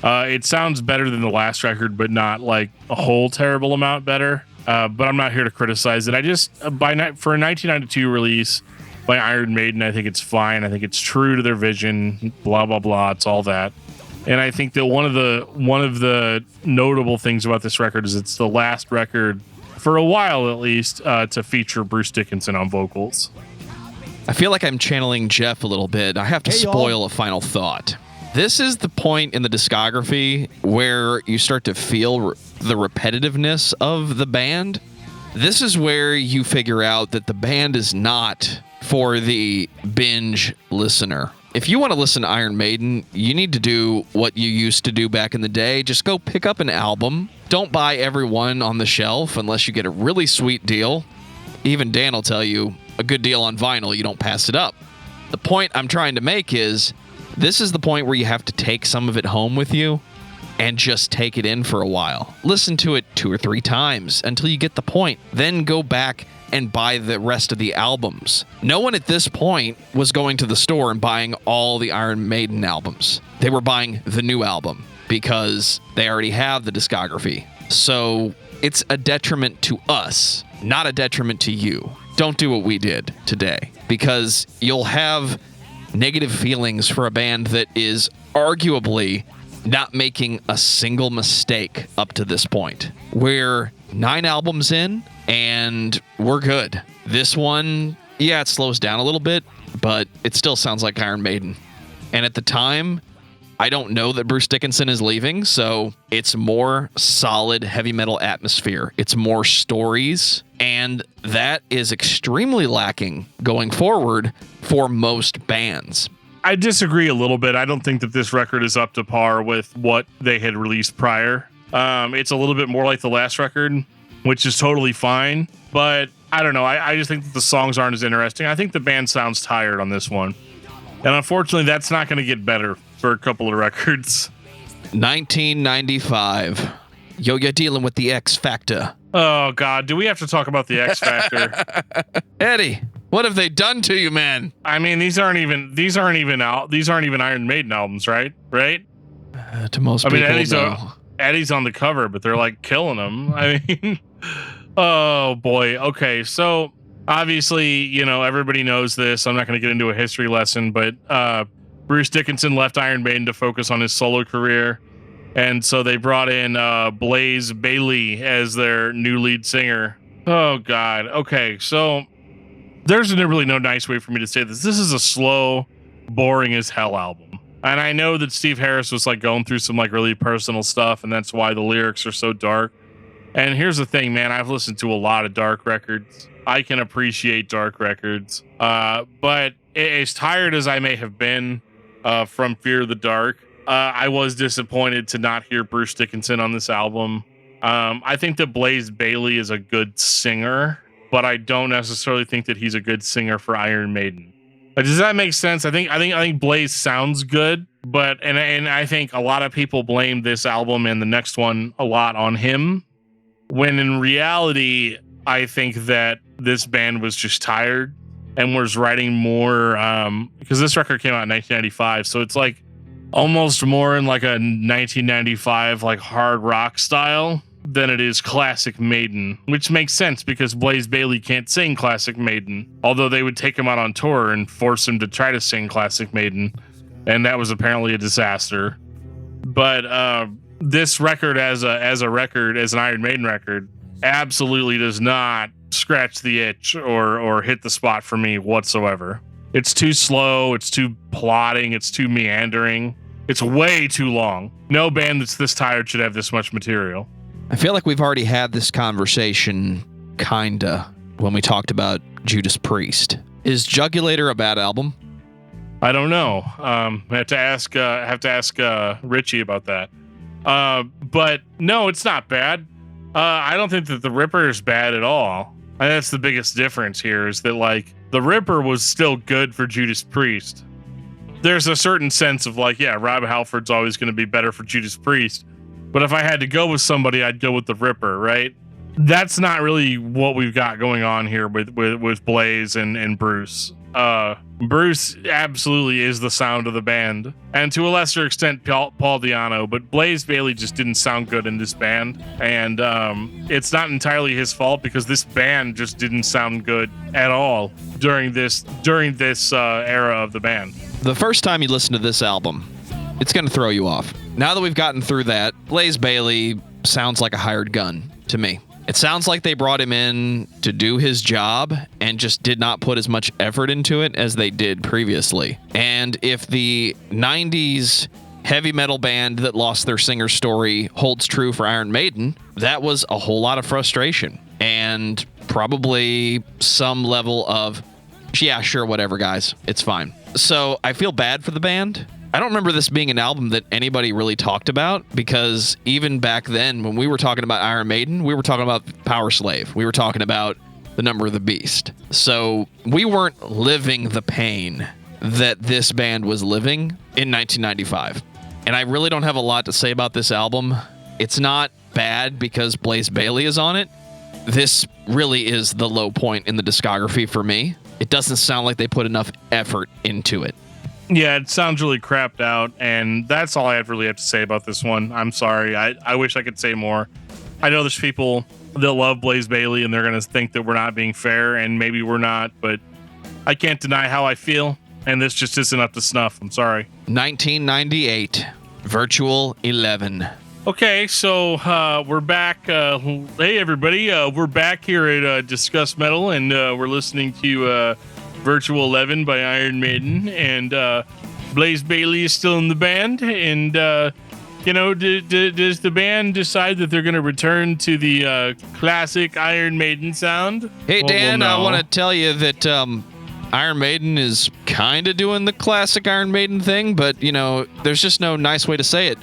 It sounds better than the last record, but not like a whole terrible amount better. But I'm not here to criticize it. I just for a 1992 release by Iron Maiden, I think it's fine. I think it's true to their vision. Blah blah blah. It's all that. And I think that one of the notable things about this record is it's the last record, for a while at least, to feature Bruce Dickinson on vocals. I feel like I'm channeling Jeff a little bit. I have to spoil a final thought. This is the point in the discography where you start to feel the repetitiveness of the band. This is where you figure out that the band is not for the binge listener. if you want to listen to Iron Maiden, you need to do what you used to do back in the day. Just go pick up an album. Don't buy every one on the shelf unless you get a really sweet deal. Even Dan will tell you, a good deal on vinyl, you don't pass it up. The point I'm trying to make is, this is the point where you have to take some of it home with you and just take it in for a while. Listen to it 2 or 3 times until you get the point. Then go back and buy the rest of the albums. No one at this point was going to the store and buying all the Iron Maiden albums. They were buying the new album because they already have the discography. So it's a detriment to us, not a detriment to you. Don't do what we did today, because you'll have negative feelings for a band that is arguably not making a single mistake up to this point. We're 9 albums in, and we're good. This one, yeah, it slows down a little bit, but it still sounds like Iron Maiden. And at the time, I don't know that Bruce Dickinson is leaving, so it's more solid heavy metal atmosphere. It's more stories, and that is extremely lacking going forward for most bands. I disagree a little bit. I don't think that this record is up to par with what they had released prior. It's a little bit more like the last record, which is totally fine. But I don't know. I just think that the songs aren't as interesting. I think the band sounds tired on this one. And unfortunately, that's not going to get better for a couple of records. 1995. Yo, you're dealing with the X Factor. Oh, God. Do we have to talk about the X Factor? Eddie, what have they done to you, man? I mean, these aren't even Iron Maiden albums, right? Right? To most people, Eddie's on the cover, but they're like killing him. I mean, oh boy. Okay, so obviously, everybody knows this. I'm not going to get into a history lesson, but Bruce Dickinson left Iron Maiden to focus on his solo career, and so they brought in Blaze Bayley as their new lead singer. Oh God. Okay, so there's really no nice way for me to say this. This is a slow, boring as hell album. And I know that Steve Harris was like going through some like really personal stuff, and that's why the lyrics are so dark. And here's the thing, man, I've listened to a lot of dark records. I can appreciate dark records. But as tired as I may have been from Fear of the Dark, I was disappointed to not hear Bruce Dickinson on this album. I think that Blaze Bayley is a good singer, but I don't necessarily think that he's a good singer for Iron Maiden. Does that make sense? I think Blaze sounds good, but and I think a lot of people blame this album and the next one a lot on him, when in reality, I think that this band was just tired and was writing more, because this record came out in 1995, so it's like almost more in like a 1995 like hard rock style than it is classic Maiden, which makes sense because Blaze Bayley can't sing classic Maiden, although they would take him out on tour and force him to try to sing classic Maiden, and that was apparently a disaster. But this record as an Iron Maiden record absolutely does not scratch the itch or hit the spot for me whatsoever. It's too slow, it's too plodding, it's too meandering, it's way too long. No band that's this tired should have this much material. I feel like we've already had this conversation, kinda, when we talked about Judas Priest. Is Jugulator a bad album? I don't know. I have to ask Richie about that. But no, it's not bad. I don't think that the Ripper is bad at all. And that's the biggest difference here, is that like the Ripper was still good for Judas Priest. There's a certain sense of like, yeah, Rob Halford's always going to be better for Judas Priest. But if I had to go with somebody, I'd go with the Ripper, right? That's not really what we've got going on here with Blaze and Bruce. Bruce absolutely is the sound of the band, and to a lesser extent Paul Di'Anno, but Blaze Bayley just didn't sound good in this band, and it's not entirely his fault because this band just didn't sound good at all during this era of the band. The first time you listen to this album, it's going to throw you off. Now that we've gotten through that, Blaze Bayley sounds like a hired gun to me. It sounds like they brought him in to do his job and just did not put as much effort into it as they did previously. And if the 90s heavy metal band that lost their singer story holds true for Iron Maiden, that was a whole lot of frustration and probably some level of yeah, sure, whatever, guys. It's fine. So I feel bad for the band. I don't remember this being an album that anybody really talked about, because even back then when we were talking about Iron Maiden, we were talking about Power Slave. We were talking about The Number of the Beast. So we weren't living the pain that this band was living in 1995. And I really don't have a lot to say about this album. It's not bad because Blaze Bayley is on it. This really is the low point in the discography for me. It doesn't sound like they put enough effort into it. Yeah, it sounds really crapped out, and that's all I really have to say about this one. I'm sorry. I wish I could say more. I know there's people that love Blaze Bayley, and they're going to think that we're not being fair, and maybe we're not, but I can't deny how I feel, and this just isn't up to snuff. I'm sorry. 1998, Virtual 11. Okay, so we're back. Hey, everybody. We're back here at Discuss Metal, and we're listening to Virtual 11 by Iron Maiden, and Blaze Bayley is still in the band. And, does the band decide that they're going to return to the classic Iron Maiden sound? Hey, Dan, no. I want to tell you that Iron Maiden is kind of doing the classic Iron Maiden thing, but, there's just no nice way to say it.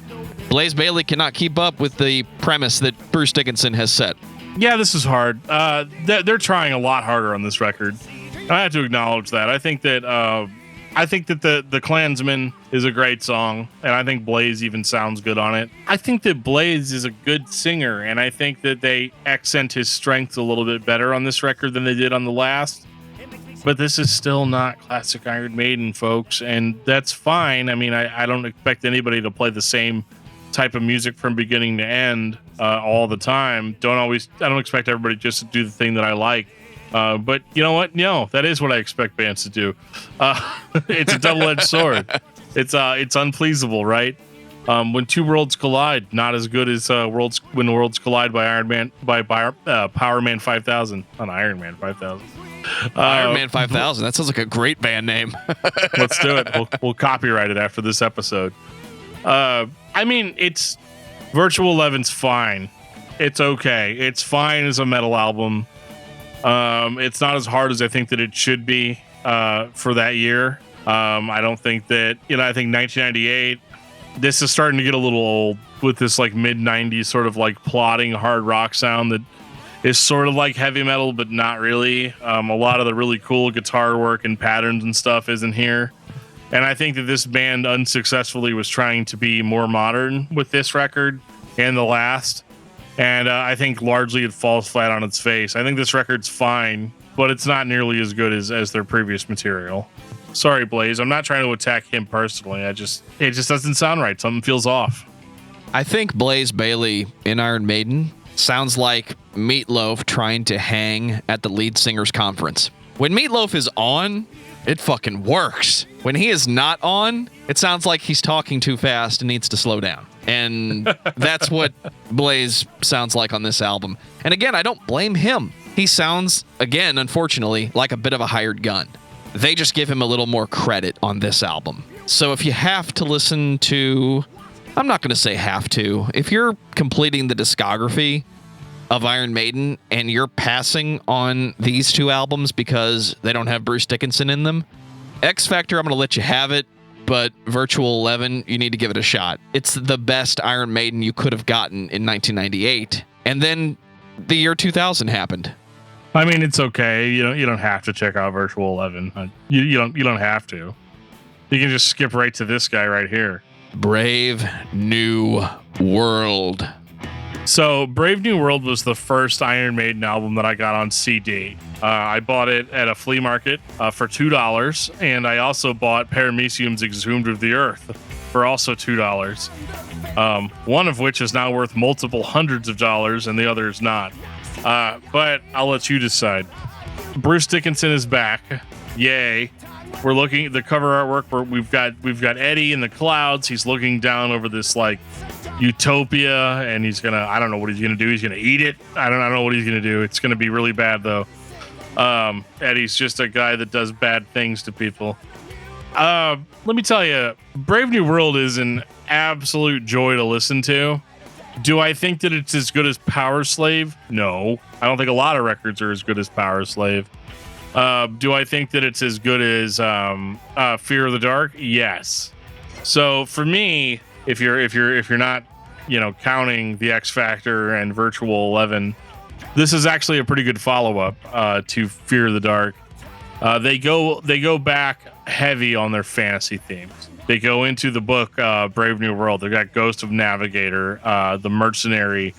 Blaze Bayley cannot keep up with the premise that Bruce Dickinson has set. Yeah, this is hard. They're trying a lot harder on this record. I have to acknowledge that. I think that the Klansman is a great song, and I think Blaze even sounds good on it. I think that Blaze is a good singer, and I think that they accent his strengths a little bit better on this record than they did on the last. But this is still not classic Iron Maiden, folks, and that's fine. I mean, I don't expect anybody to play the same type of music from beginning to end all the time. I don't expect everybody just to do the thing that I like. But you know what? No, that is what I expect bands to do. It's a double-edged sword. It's unpleasable, right? When two worlds collide, not as good as when worlds collide by Power Man 5000 on Iron Man 5000. Iron Man 5000. That sounds like a great band name. Let's do it. We'll copyright it after this episode. I mean, it's Virtual 11's fine. It's okay. It's fine as a metal album. It's not as hard as I think that it should be for that year. I don't think that, I think 1998, this is starting to get a little old with this like mid 90s sort of like plodding hard rock sound that is sort of like heavy metal, but not really. A lot of the really cool guitar work and patterns and stuff isn't here. And I think that this band unsuccessfully was trying to be more modern with this record and the last. And I think largely it falls flat on its face. I think this record's fine, but it's not nearly as good as their previous material. Sorry, Blaze. I'm not trying to attack him personally. It just doesn't sound right. Something feels off. I think Blaze Bayley in Iron Maiden sounds like Meatloaf trying to hang at the lead singer's conference. When Meatloaf is on, it fucking works. When he is not on, it sounds like he's talking too fast and needs to slow down. And that's what Blaze sounds like on this album. And again, I don't blame him. He sounds, again, unfortunately, like a bit of a hired gun. They just give him a little more credit on this album. So if you have to listen to, I'm not going to say have to, if you're completing the discography of Iron Maiden and you're passing on these two albums because they don't have Bruce Dickinson in them, X Factor, I'm going to let you have it. But Virtual 11, you need to give it a shot. It's the best Iron Maiden you could have gotten in 1998. And then the year 2000 happened. I mean, it's okay. You don't have to check out Virtual 11. You don't have to. You can just skip right to this guy right here. Brave New World. So Brave New World was the first Iron Maiden album that I got on CD. I bought it at a flea market for $2, and I also bought Paramecium's Exhumed of the Earth for also $2. One of which is now worth multiple hundreds of dollars, and the other is not. But I'll let you decide. Bruce Dickinson is back. Yay. We're looking at the cover artwork where we've got Eddie in the clouds. He's looking down over this like utopia, and I don't know what he's gonna do. He's gonna eat it. I don't know what he's gonna do. It's gonna be really bad though. Eddie's just a guy that does bad things to people. Let me tell you, Brave New World is an absolute joy to listen to. Do I think that it's as good as Power Slave? No. I don't think a lot of records are as good as Power Slave. Do I think that it's as good as Fear of the Dark? Yes. So for me, if you're not, counting the X Factor and Virtual 11, this is actually a pretty good follow-up to Fear of the Dark. They go back heavy on their fantasy themes. They go into the book Brave New World. They got Ghost of Navigator, the Mercenary,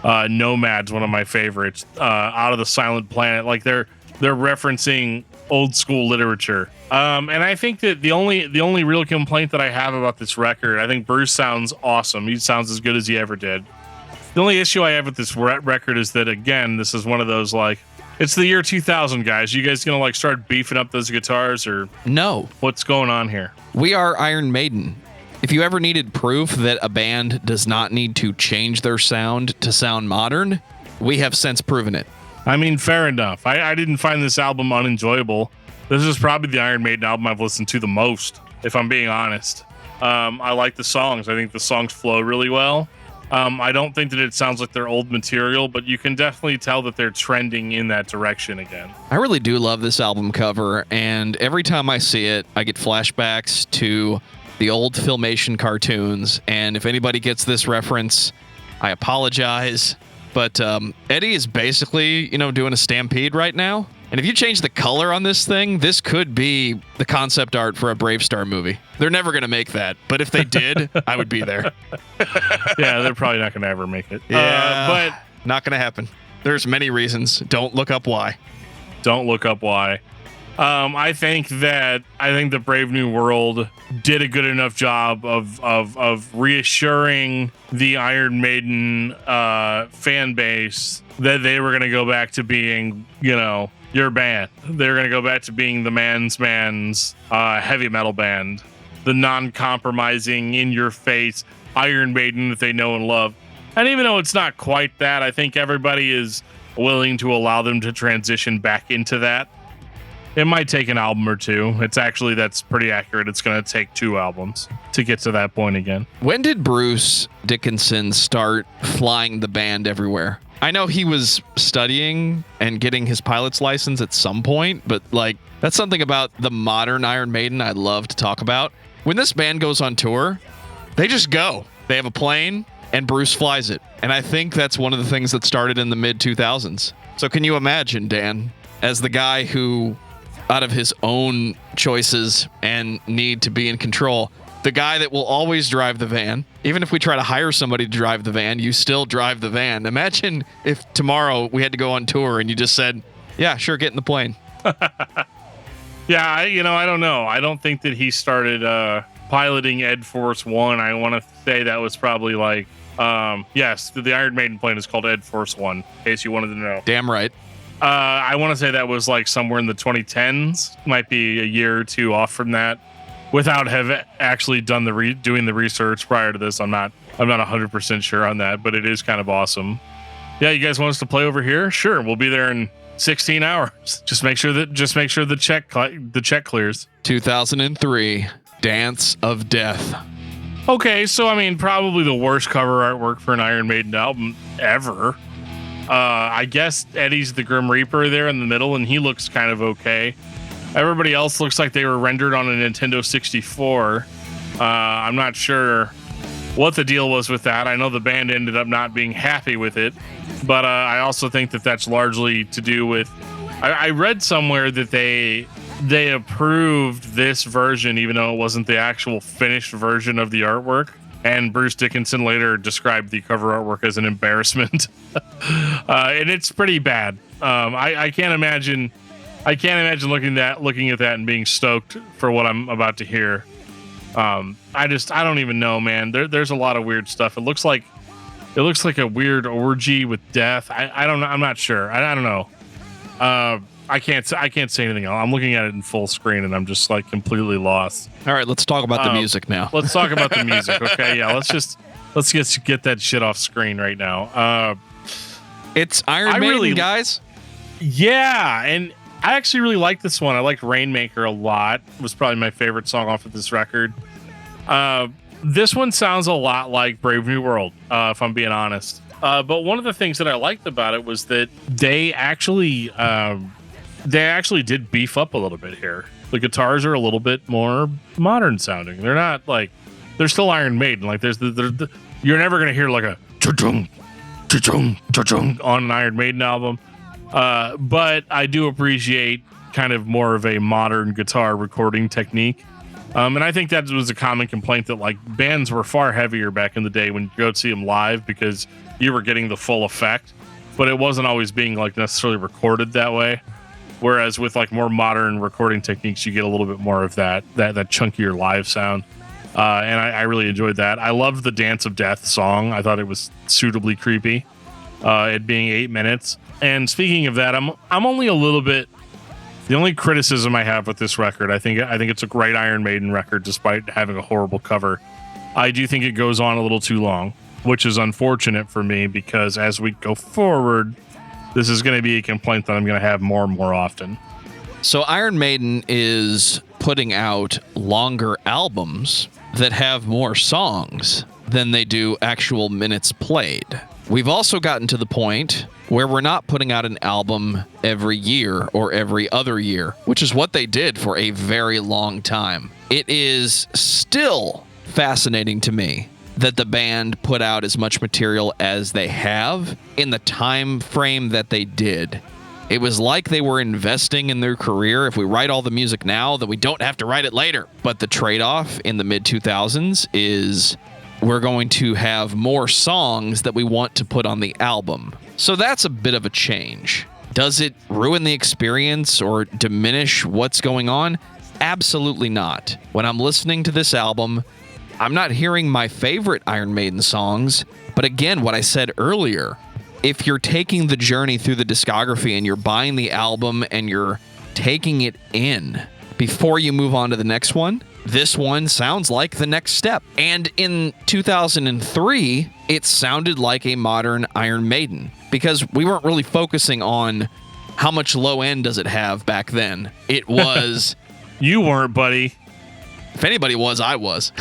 Nomad's one of my favorites. Out of the Silent Planet, like they're referencing old school literature. And I think that the only real complaint that I have about this record, I think Bruce sounds awesome. He sounds as good as he ever did. The only issue I have with this record is that, again, this is one of those, like, it's the year 2000, guys. You guys gonna start beefing up those guitars, or no? What's going on here? We are Iron Maiden. If you ever needed proof that a band does not need to change their sound to sound modern, we have since proven it. I mean, fair enough. I didn't find this album unenjoyable. This is probably the Iron Maiden album I've listened to the most, if I'm being honest. I like the songs. I think the songs flow really well. I don't think that it sounds like their old material, but you can definitely tell that they're trending in that direction again. I really do love this album cover, and every time I see it, I get flashbacks to the old Filmation cartoons, and if anybody gets this reference, I apologize, but Eddie is basically, doing a stampede right now. And if you change the color on this thing, this could be the concept art for a Brave Star movie. They're never going to make that, but if they did, I would be there. Yeah, they're probably not going to ever make it. Yeah, but not going to happen. There's many reasons. Don't look up why. Don't look up why. I think the Brave New World did a good enough job of reassuring the Iron Maiden fan base that they were going to go back to being, your band. They're going to go back to being the man's heavy metal band, the non-compromising, in-your-face Iron Maiden that they know and love. And even though it's not quite that, I think everybody is willing to allow them to transition back into that. It might take an album or two. That's pretty accurate. It's going to take 2 albums to get to that point again. When did Bruce Dickinson start flying the band everywhere? I know he was studying and getting his pilot's license at some point, but that's something about the modern Iron Maiden I love to talk about. When this band goes on tour, they just go. They have a plane and Bruce flies it. And I think that's one of the things that started in the mid 2000s. So can you imagine, Dan, as the guy who, out of his own choices and need to be in control, the guy that will always drive the van, even if we try to hire somebody to drive the van, you still drive the van. Imagine if tomorrow we had to go on tour and you just said, yeah, sure, get in the plane. Yeah, I don't know. I don't think that he started piloting Ed Force One. I want to say that was probably yes, the Iron Maiden plane is called Ed Force One, in case you wanted to know. Damn right. I want to say that was somewhere in the 2010s, might be a year or two off from that. Without have actually done doing the research prior to this, I'm not 100% sure on that, but it is kind of awesome. Yeah, you guys want us to play over here? Sure, we'll be there in 16 hours. Just make sure the check clears. 2003, Dance of Death. Okay, so I mean, probably the worst cover artwork for an Iron Maiden album ever. I guess Eddie's the Grim Reaper there in the middle, and he looks kind of okay. Everybody else looks like they were rendered on a Nintendo 64. I'm not sure what the deal was with that. I know the band ended up not being happy with it, but I also think that that's largely to do with... I read somewhere that they approved this version, even though it wasn't the actual finished version of the artwork. And Bruce Dickinson later described the cover artwork as an embarrassment. And it's pretty bad. I can't imagine looking at that and being stoked for what I'm about to hear. I don't even know, man. There's a lot of weird stuff. It looks like a weird orgy with death. I don't know. I'm not sure. I don't know. I can't say anything else. I'm looking at it in full screen and I'm just completely lost. All right, let's talk about the music now. Let's talk about the music. Okay, yeah. Let's just get that shit off screen right now. It's Iron Maiden, guys. Yeah, and I actually really like this one. I liked Rainmaker a lot. It was probably my favorite song off of this record. This one sounds a lot like Brave New World, if I'm being honest. But one of the things that I liked about it was that they actually They actually did beef up a little bit here. The guitars are a little bit more modern sounding. They're not like, they're still Iron Maiden. Like you're never going to hear like a cha-chung, cha-chung, cha-chung on an Iron Maiden album. But I do appreciate kind of more of a modern guitar recording technique. And I think that was a common complaint that like bands were far heavier back in the day when you go see them live because you were getting the full effect, but it wasn't always being like necessarily recorded that way. Whereas with like more modern recording techniques, you get a little bit more of that chunkier live sound. And I really enjoyed that. I loved the Dance of Death song. I thought it was suitably creepy, it being 8 minutes. And speaking of that, I'm only a little bit. The only criticism I have with this record, I think it's a great Iron Maiden record, despite having a horrible cover. I do think it goes on a little too long, which is unfortunate for me because as we go forward, this is going to be a complaint that I'm going to have more and more often. So Iron Maiden is putting out longer albums that have more songs than they do actual minutes played. We've also gotten to the point where we're not putting out an album every year or every other year, which is what they did for a very long time. It is still fascinating to me that the band put out as much material as they have in the time frame that they did. It was like they were investing in their career. If we write all the music now, then we don't have to write it later. But the trade-off in the mid-2000s is we're going to have more songs that we want to put on the album. So that's a bit of a change. Does it ruin the experience or diminish what's going on? Absolutely not. When I'm listening to this album, I'm not hearing my favorite Iron Maiden songs, but again, what I said earlier, if you're taking the journey through the discography and you're buying the album and you're taking it in before you move on to the next one, this one sounds like the next step. And in 2003, it sounded like a modern Iron Maiden because we weren't really focusing on how much low end does it have back then. It was... You weren't, buddy. If anybody was, I was.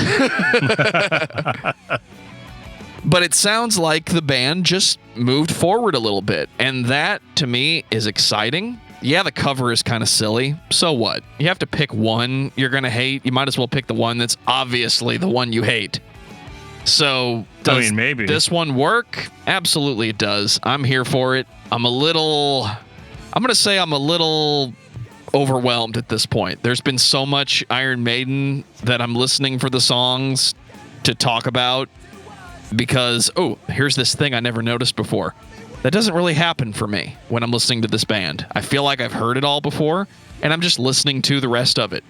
But it sounds like the band just moved forward a little bit. And that, to me, is exciting. Yeah, the cover is kind of silly. So what? You have to pick one you're going to hate. You might as well pick the one that's obviously the one you hate. So does maybe this one work? Absolutely it does. I'm here for it. I'm going to say I'm a little overwhelmed at this point. There's been so much Iron Maiden that I'm listening for the songs to talk about because, here's this thing I never noticed before. That doesn't really happen for me when I'm listening to this band. I feel like I've heard it all before, and I'm just listening to the rest of it.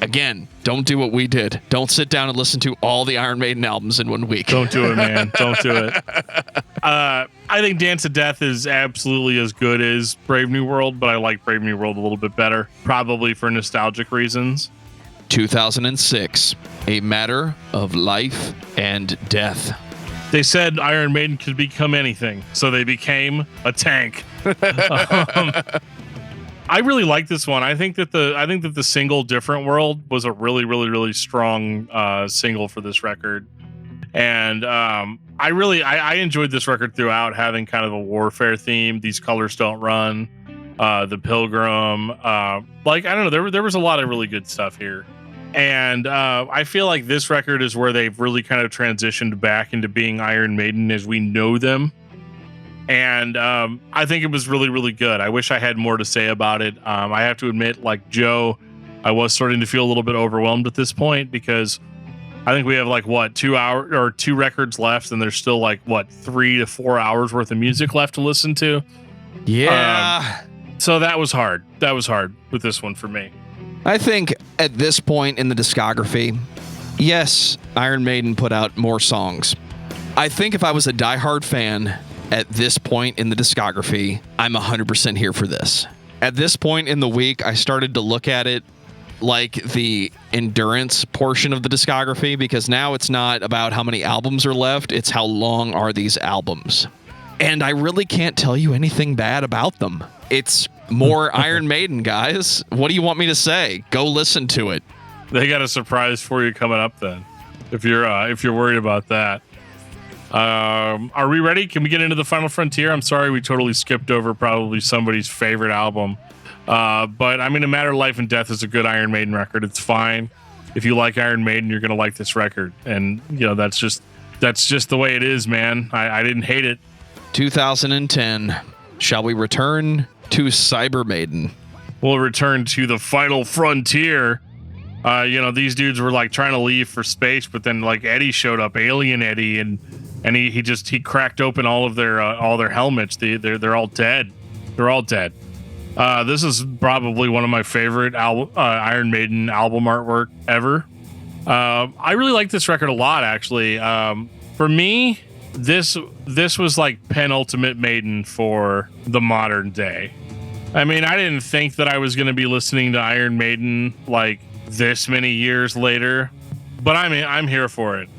Again, don't do what we did. Don't sit down and listen to all the Iron Maiden albums in 1 week. Don't do it, man. Don't do it. I think Dance of Death is absolutely as good as Brave New World, but I like Brave New World a little bit better, probably for nostalgic reasons. 2006, A Matter of Life and Death. They said Iron Maiden could become anything, so they became a tank. I really like this one. I think that the single "Different World" was a really, really, really strong single for this record, and I enjoyed this record throughout, having kind of a warfare theme. These Colors Don't Run, the Pilgrim, I don't know. There was a lot of really good stuff here. And I feel like this record is where they've really kind of transitioned back into being Iron Maiden as we know them. And I think it was really, really good. I wish I had more to say about it. I have to admit, like Joe, I was starting to feel a little bit overwhelmed at this point because I think we have 2 records left, and there's still 3 to 4 hours worth of music left to listen to. Yeah. So that was hard. That was hard with this one for me. I think at this point in the discography, yes, Iron Maiden put out more songs. I think if I was a diehard fan at this point in the discography, I'm 100% here for this. At this point in the week, I started to look at it like the endurance portion of the discography, because now it's not about how many albums are left, it's how long are these albums. And I really can't tell you anything bad about them. It's more Iron Maiden, guys. What do you want me to say? Go listen to it. They got a surprise for you coming up then, if you're worried about that. Are we ready? Can we get into the Final Frontier? I'm sorry we totally skipped over probably somebody's favorite album. But I mean, A Matter of Life and Death is a good Iron Maiden record. It's fine. If you like Iron Maiden, you're going to like this record. And, you know, that's just the way it is, man. I didn't hate it. 2010. Shall we return to Cyber Maiden? We'll return to the Final Frontier. You know, these dudes were like trying to leave for space, but then like Eddie showed up, Alien Eddie, and he cracked open all their helmets. They're all dead. They're all dead. This is probably one of my favorite Iron Maiden album artwork ever. I really like this record a lot, actually. For me, this was like penultimate Maiden for the modern day. I mean, I didn't think that I was going to be listening to Iron Maiden like this many years later, but I'm here for it.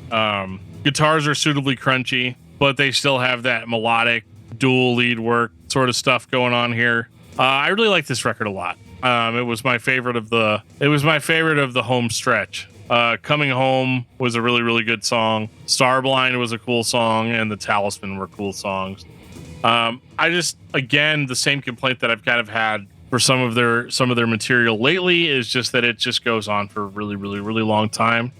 Guitars are suitably crunchy, but they still have that melodic dual lead work sort of stuff going on here. I really like this record a lot. It was my favorite of the home stretch. Coming Home was a really, really good song. Starblind was a cool song, and The Talisman were cool songs. Again, the same complaint that I've kind of had for some of their material lately is just that it just goes on for a really, really, really long time.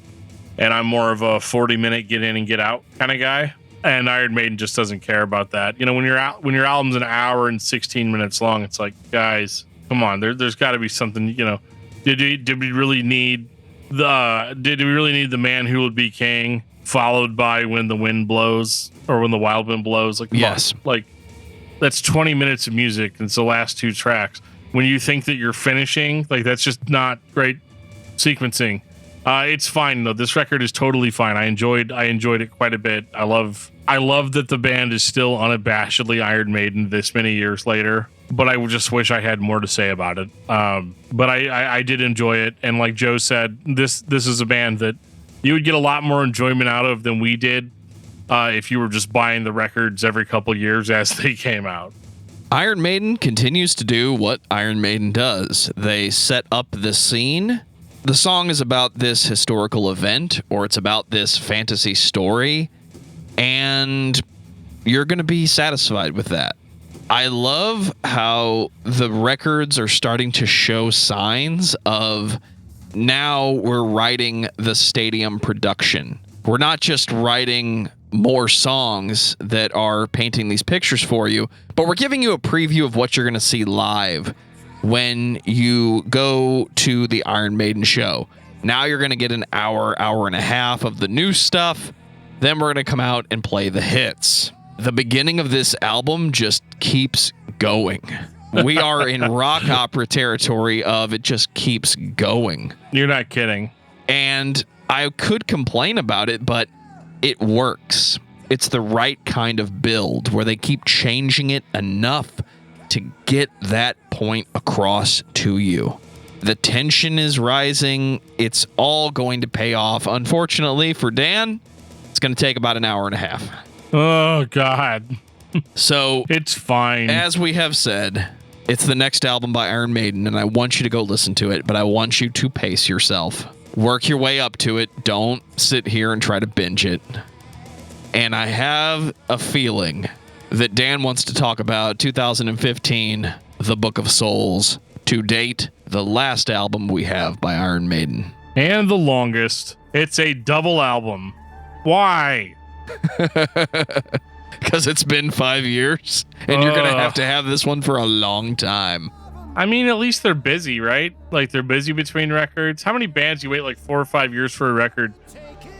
And I'm more of a 40-minute get in and get out kind of guy. And Iron Maiden just doesn't care about that. You know, when your album's an hour and 16 minutes long, it's like, guys, come on, there's got to be something. You know, did we really need the Man Who Would Be King followed by When the Wind Blows or When the Wild Wind Blows? Like, yes, like that's 20 minutes of music. And it's the last two tracks. When you think that you're finishing, like that's just not great sequencing. It's fine though. This record is totally fine. I enjoyed it quite a bit. I love that the band is still unabashedly Iron Maiden this many years later. But I just wish I had more to say about it. But I did enjoy it, and like Joe said, this is a band that you would get a lot more enjoyment out of than we did if you were just buying the records every couple years as they came out. Iron Maiden continues to do what Iron Maiden does. They set up the scene. The song is about this historical event, or it's about this fantasy story, and you're going to be satisfied with that. I love how the records are starting to show signs of now we're writing the stadium production. We're not just writing more songs that are painting these pictures for you, but we're giving you a preview of what you're going to see live when you go to the Iron Maiden show. Now you're going to get an hour and a half of the new stuff. Then we're going to come out and play the hits. The beginning of this album just keeps going. We are in rock opera territory of it just keeps going. You're not kidding. And I could complain about it, but it works. It's the right kind of build where they keep changing it enough to get that point across to you. The tension is rising. It's all going to pay off. Unfortunately for Dan, it's going to take about an hour and a half. Oh, God. So it's fine. As we have said, it's the next album by Iron Maiden, and I want you to go listen to it, but I want you to pace yourself. Work your way up to it. Don't sit here and try to binge it. And I have a feeling that Dan wants to talk about 2015, The Book of Souls, to date, the last album we have by Iron Maiden. And the longest. It's a double album. Why? Because it's been 5 years, and you're going to have this one for a long time. I mean, at least they're busy, right? Like, they're busy between records. How many bands you wait like 4 or 5 years for a record,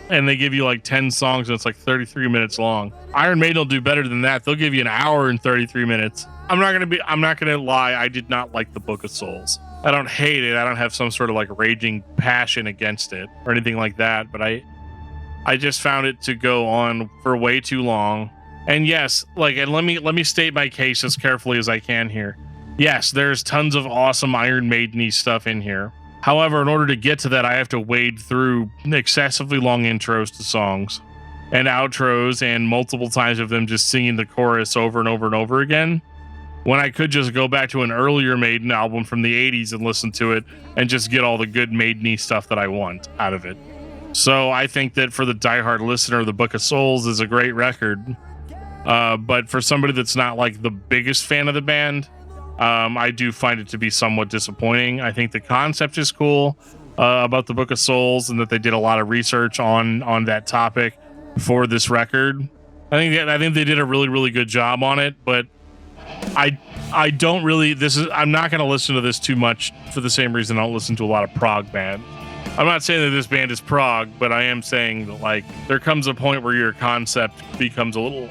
and they give you like 10 songs and it's like 33 minutes long? Iron Maiden will do better than that. They'll give you an hour and 33 minutes. I'm not gonna lie, I did not like The Book of Souls. I don't hate it. I don't have some sort of like raging passion against it or anything like that, but I just found it to go on for way too long. And yes, like, and let me state my case as carefully as I can here. Yes, there's tons of awesome Iron Maiden-y stuff in here. However, in order to get to that, I have to wade through excessively long intros to songs and outros and multiple times of them just singing the chorus over and over and over again, when I could just go back to an earlier Maiden album from the 80s and listen to it and just get all the good Maiden-y stuff that I want out of it. So I think that for the diehard listener, the Book of Souls is a great record. But for somebody that's not like the biggest fan of the band, I do find it to be somewhat disappointing. I think the concept is cool about the Book of Souls, and that they did a lot of research on that topic for this record. I think they did a really, really good job on it, but I don't really. I'm not going to listen to this too much for the same reason I don't listen to a lot of prog bands. I'm not saying that this band is prog, but I am saying that, like, there comes a point where your concept becomes a little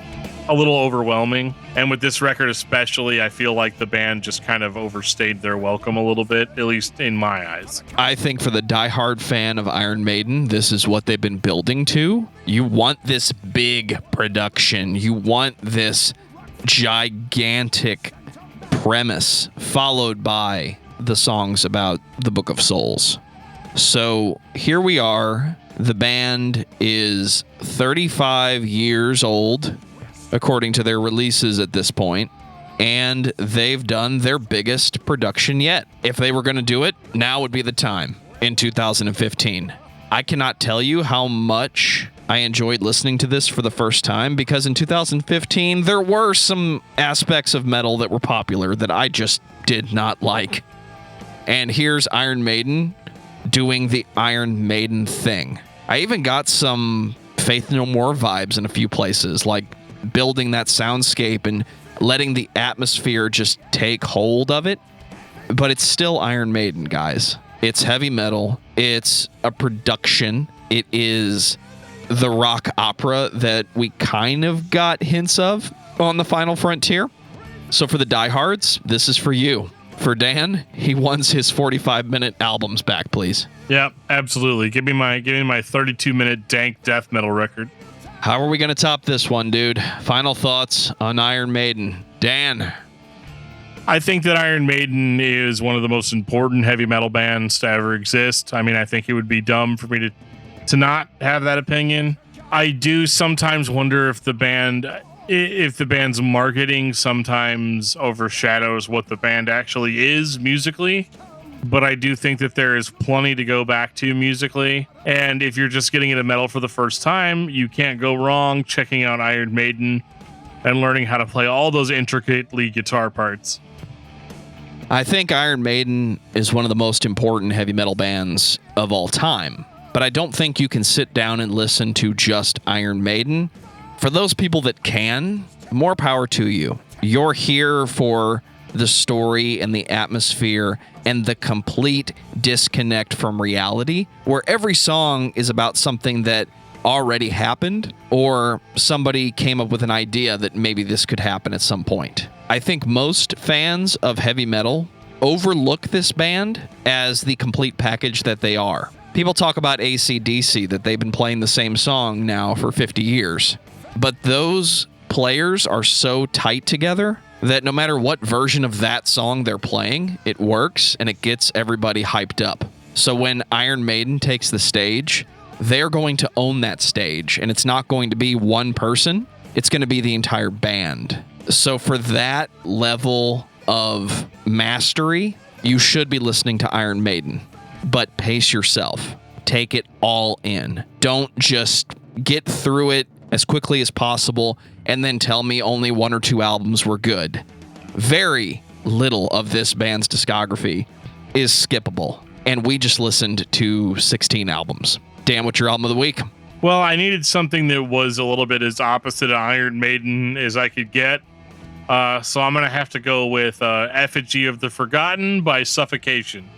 overwhelming. And with this record especially, I feel like the band just kind of overstayed their welcome a little bit, at least in my eyes. I think for the diehard fan of Iron Maiden, this is what they've been building to. You want this big production. You want this gigantic premise followed by the songs about the Book of Souls. So here we are. The band is 35 years old, according to their releases at this point, and they've done their biggest production yet. If they were going to do it, now would be the time in 2015. I cannot tell you how much I enjoyed listening to this for the first time, because in 2015, there were some aspects of metal that were popular that I just did not like. And here's Iron Maiden doing the Iron Maiden thing. I even got some Faith No More vibes in a few places, like building that soundscape and letting the atmosphere just take hold of it. But it's still Iron Maiden, guys. It's heavy metal. It's a production. It is the rock opera that we kind of got hints of on The Final Frontier. So for the diehards, this is for you. For Dan, he wants his 45-minute albums back, please. Yep, absolutely. Give me my 32-minute dank death metal record. How are we going to top this one, dude? Final thoughts on Iron Maiden. Dan. I think that Iron Maiden is one of the most important heavy metal bands to ever exist. I mean, I think it would be dumb for me to not have that opinion. I do sometimes wonder if the band's marketing sometimes overshadows what the band actually is musically. But I do think that there is plenty to go back to musically. And if you're just getting into metal for the first time, you can't go wrong checking out Iron Maiden and learning how to play all those intricately guitar parts. I think Iron Maiden is one of the most important heavy metal bands of all time. But I don't think you can sit down and listen to just Iron Maiden. For those people that can, more power to you. You're here for the story and the atmosphere and the complete disconnect from reality, where every song is about something that already happened, or somebody came up with an idea that maybe this could happen at some point. I think most fans of heavy metal overlook this band as the complete package that they are. People talk about AC/DC, that they've been playing the same song now for 50 years. But those players are so tight together that no matter what version of that song they're playing, it works and it gets everybody hyped up. So when Iron Maiden takes the stage, they're going to own that stage, and it's not going to be one person, it's going to be the entire band. So for that level of mastery, you should be listening to Iron Maiden. But pace yourself. Take it all in. Don't just get through it as quickly as possible and then tell me only one or two albums were good. Very little of this band's discography is skippable, and we just listened to 16 albums. Dan, what's your album of the week? Well, I needed something that was a little bit as opposite of Iron Maiden as I could get. So I'm going to have to go with Effigy of the Forgotten by Suffocation.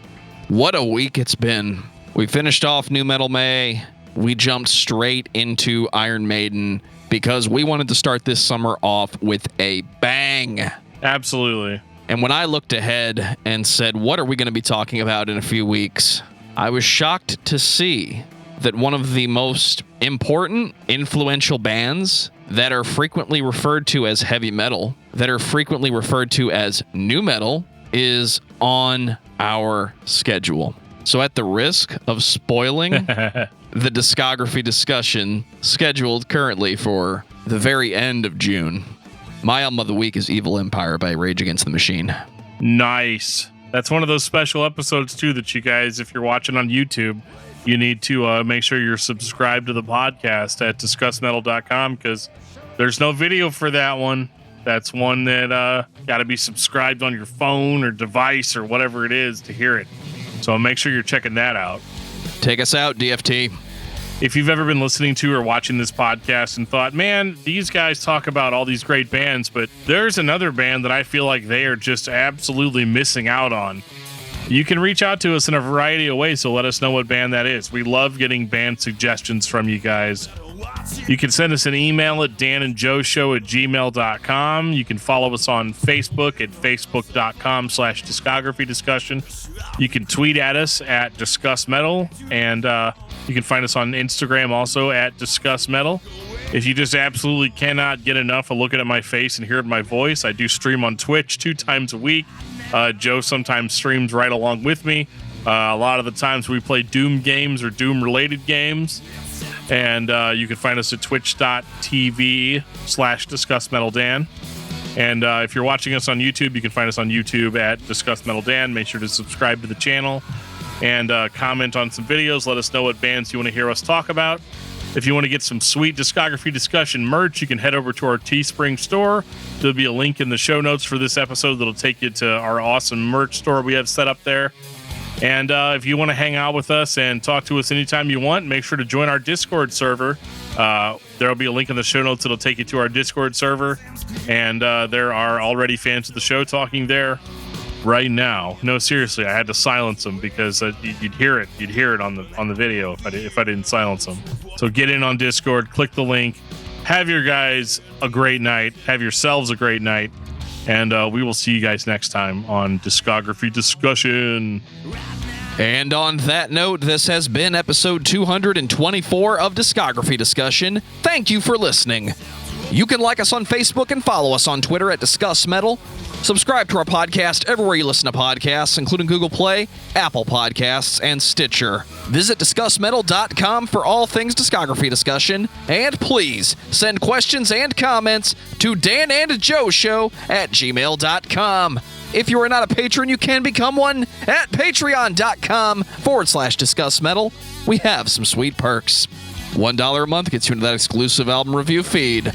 What a week it's been. We finished off New Metal May. We jumped straight into Iron Maiden because we wanted to start this summer off with a bang. Absolutely. And when I looked ahead and said, what are we going to be talking about in a few weeks? I was shocked to see that one of the most important, influential bands that are frequently referred to as heavy metal, that are frequently referred to as new metal, is on our schedule. So at the risk of spoiling the discography discussion scheduled currently for the very end of June, my album of the week is Evil Empire by Rage Against the Machine. Nice. That's one of those special episodes too that you guys, if you're watching on YouTube, you need to make sure you're subscribed to the podcast at discussmetal.com, because there's no video for that one. That's one that got to be subscribed on your phone or device or whatever it is to hear it. So make sure you're checking that out. Take us out, DFT. If you've ever been listening to or watching this podcast and thought, man, these guys talk about all these great bands, but there's another band that I feel like they are just absolutely missing out on, you can reach out to us in a variety of ways, so let us know what band that is. We love getting band suggestions from you guys. You can send us an email at danandjoeshow@gmail.com. You can follow us on Facebook at facebook.com/discography discussion. You can tweet at us at discussmetal, and you can find us on Instagram also at discussmetal. If you just absolutely cannot get enough of looking at my face and hearing my voice, I do stream on Twitch 2 times a week. Joe sometimes streams right along with me. A lot of the times we play Doom games or Doom-related games. And you can find us at twitch.tv/discussmetaldan. And if you're watching us on YouTube, you can find us on YouTube at discussmetaldan. Make sure to subscribe to the channel and comment on some videos. Let us know what bands you want to hear us talk about. If you want to get some sweet discography discussion merch, you can head over to our Teespring store. There'll be a link in the show notes for this episode that'll take you to our awesome merch store we have set up there. And if you want to hang out with us and talk to us anytime you want, make sure to join our Discord server. There'll be a link in the show notes that'll take you to our Discord server. And there are already fans of the show talking there right now. No, seriously, I had to silence them because you'd hear it. You'd hear it on the video if I didn't silence them. So get in on Discord, click the link, have your guys a great night, have yourselves a great night, and we will see you guys next time on Discography Discussion. And on that note, this has been episode 224 of Discography Discussion. Thank you for listening. You can like us on Facebook and follow us on Twitter at discussmetal. Subscribe to our podcast everywhere you listen to podcasts, including Google Play, Apple Podcasts, and Stitcher. Visit discussmetal.com for all things discography discussion. And please send questions and comments to danandjoeshow@gmail.com. If you are not a patron, you can become one at patreon.com/discussmetal. We have some sweet perks. $1 a month gets you into that exclusive album review feed.